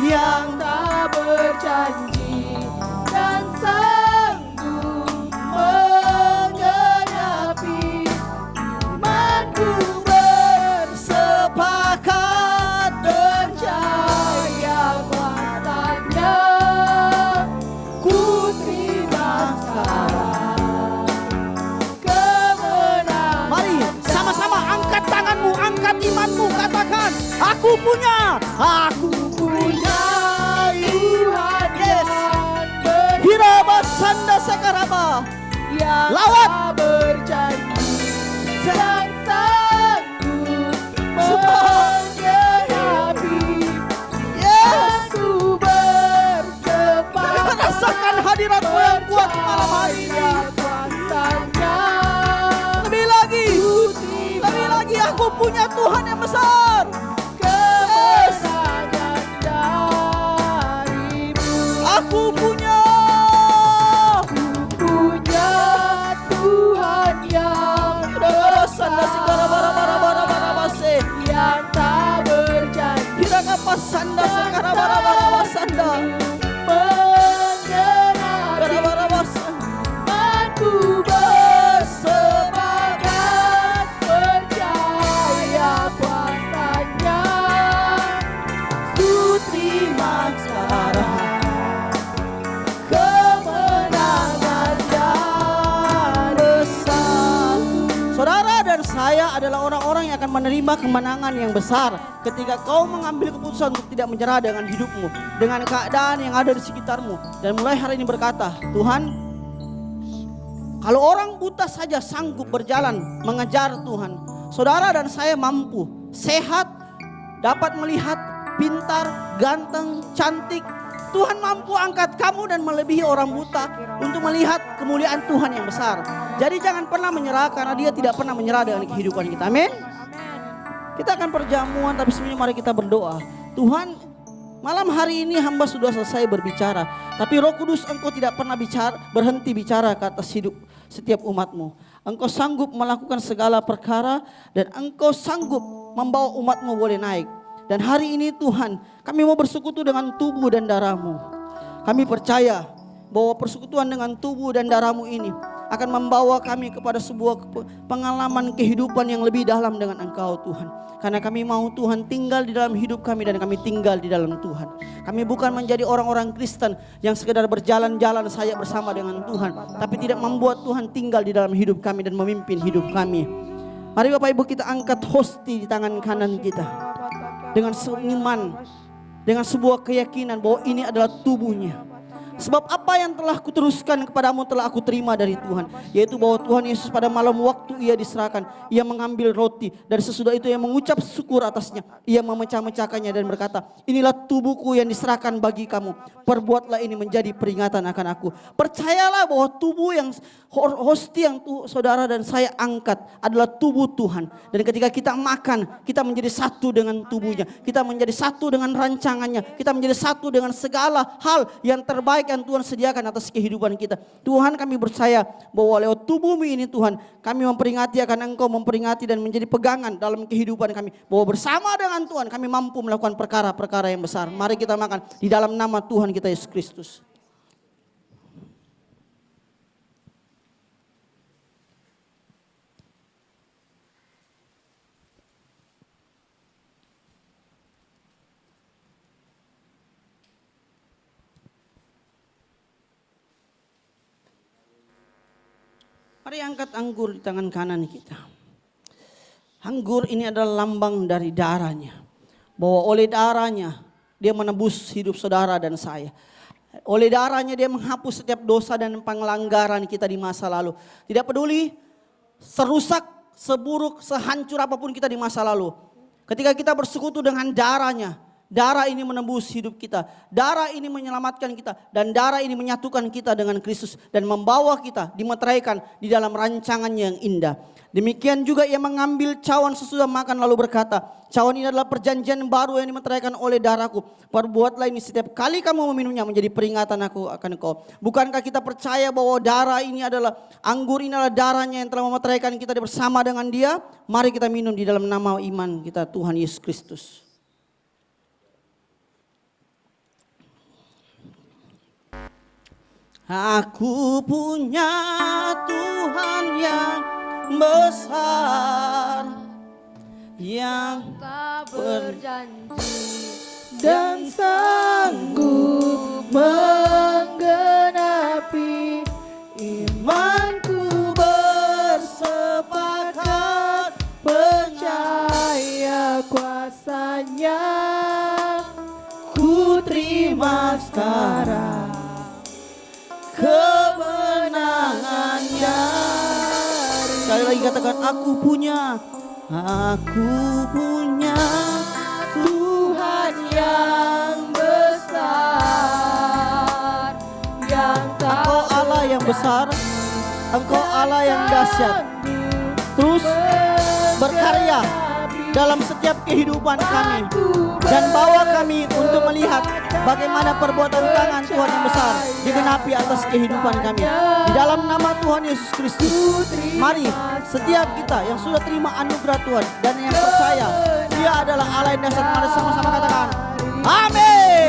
Speaker 2: yang
Speaker 3: tak berjanji dan sanggup menggenapi imanku.
Speaker 2: Bersepakat
Speaker 3: Percaya kuasanya, ku terima kemenangan.
Speaker 2: Mari sama-sama angkat tanganmu, angkat imanmu, katakan, aku punya
Speaker 3: Tuhan
Speaker 2: yes.
Speaker 3: yang
Speaker 2: Hiraba sanda sekaraba.
Speaker 3: yang
Speaker 2: Lawat.
Speaker 3: tak berjanji dan sanggup menggenapi.
Speaker 2: Yes.
Speaker 3: Aku bersepakat
Speaker 2: Rasakan hadiratmu yang kuat malam hari ini.
Speaker 3: kuasanya.
Speaker 2: Lebih lagi aku punya Tuhan yang besar.
Speaker 3: Kemenangan darimu.
Speaker 2: Aku punya
Speaker 3: Tuhan yang
Speaker 2: sanda sekarabara-bara-bara-bara-bara-se.
Speaker 3: yang tak berjanji
Speaker 2: Hirakapasanda sekarabara-bara-bara-sanda.
Speaker 3: menggenapi.
Speaker 2: Bara-bara-bara-sanda.
Speaker 3: Aku bersepakat percaya kuasa
Speaker 2: dan saya adalah orang-orang yang akan menerima kemenangan yang besar ketika kau mengambil keputusan untuk tidak menyerah dengan hidupmu, dengan keadaan yang ada di sekitarmu, dan mulai hari ini berkata, Tuhan, kalau orang buta saja sanggup berjalan mengejar Tuhan, saudara dan saya mampu, sehat, dapat melihat, pintar, ganteng, cantik. Tuhan mampu angkat kamu dan melebihi orang buta untuk melihat kemuliaan Tuhan yang besar. Jadi jangan pernah menyerah, karena Dia tidak pernah menyerah dengan kehidupan kita. Amin. Kita akan perjamuan, tapi sebelumnya mari kita berdoa. Tuhan, malam hari ini hamba sudah selesai berbicara, tapi Roh Kudus, Engkau tidak pernah berhenti bicara ke atas hidup setiap umat-Mu. Engkau sanggup melakukan segala perkara, dan Engkau sanggup membawa umat-Mu boleh naik. Dan hari ini Tuhan, kami mau bersekutu dengan tubuh dan darah-Mu. Kami percaya bahwa persekutuan dengan tubuh dan darah-Mu ini akan membawa kami kepada sebuah pengalaman kehidupan yang lebih dalam dengan Engkau Tuhan. Karena kami mau Tuhan tinggal di dalam hidup kami, dan kami tinggal di dalam Tuhan. Kami bukan menjadi orang-orang Kristen yang sekedar berjalan-jalan saja bersama dengan Tuhan, tapi tidak membuat Tuhan tinggal di dalam hidup kami dan memimpin hidup kami. Mari Bapak Ibu kita angkat hosti di tangan kanan kita. Dengan seiman, dengan sebuah keyakinan bahwa ini adalah tubuhnya. Sebab apa yang telah kuteruskan kepadamu telah aku terima dari Tuhan, yaitu bahwa Tuhan Yesus pada malam waktu Ia diserahkan, Ia mengambil roti, dan sesudah itu Ia mengucap syukur atasnya. Ia memecah-mecahkannya dan berkata, inilah tubuhku yang diserahkan bagi kamu, perbuatlah ini menjadi peringatan akan aku. Percayalah bahwa tubuh yang hosti yang saudara dan saya angkat adalah tubuh Tuhan. Dan ketika kita makan, kita menjadi satu dengan tubuhnya, kita menjadi satu dengan rancangannya, kita menjadi satu dengan segala hal yang terbaik yang Tuhan sediakan atas kehidupan kita. Tuhan, kami percaya bahwa lewat tubuhmu ini Tuhan, kami memperingati akan Engkau, memperingati dan menjadi pegangan dalam kehidupan kami, bahwa bersama dengan Tuhan kami mampu melakukan perkara-perkara yang besar. Mari kita makan di dalam nama Tuhan kita Yesus Kristus. Mari angkat anggur di tangan kanan kita. Anggur ini adalah lambang dari darahnya. Bahwa oleh darahnya Dia menebus hidup saudara dan saya. Oleh darahnya Dia menghapus setiap dosa dan pelanggaran kita di masa lalu. Tidak peduli serusak, seburuk, sehancur apapun kita di masa lalu. Ketika kita bersekutu dengan darahnya, darah ini menembus hidup kita. Darah ini menyelamatkan kita. Dan darah ini menyatukan kita dengan Kristus. Dan membawa kita dimeteraikan di dalam rancangannya yang indah. Demikian juga Ia mengambil cawan sesudah makan lalu berkata, cawan ini adalah perjanjian baru yang dimeteraikan oleh darahku. Perbuatlah ini setiap kali kamu meminumnya menjadi peringatan aku akan kau. Bukankah kita percaya bahwa darah ini adalah, anggur ini adalah darahnya yang telah memeteraikan kita bersama dengan Dia? Mari kita minum di dalam nama iman kita Tuhan Yesus Kristus. Aku punya Tuhan yang besar, yang
Speaker 3: tak berjanji dan sanggup menggenapi imanku, bersepakat percaya kuasanya, ku terima sekarang kemenangannya.
Speaker 2: Sekali lagi katakan, aku punya
Speaker 3: Tuhan yang besar, yang tak
Speaker 2: Engkau Allah yang besar, Engkau Allah yang dahsyat. Terus berkarya dalam setiap kehidupan kami, dan bawa kami untuk melihat bagaimana perbuatan tangan Tuhan yang besar digenapi atas kehidupan kami. Di dalam nama Tuhan Yesus Kristus, mari setiap kita yang sudah terima anugerah Tuhan dan yang percaya Dia adalah Allah yang dahsyat, mari sama-sama katakan amin.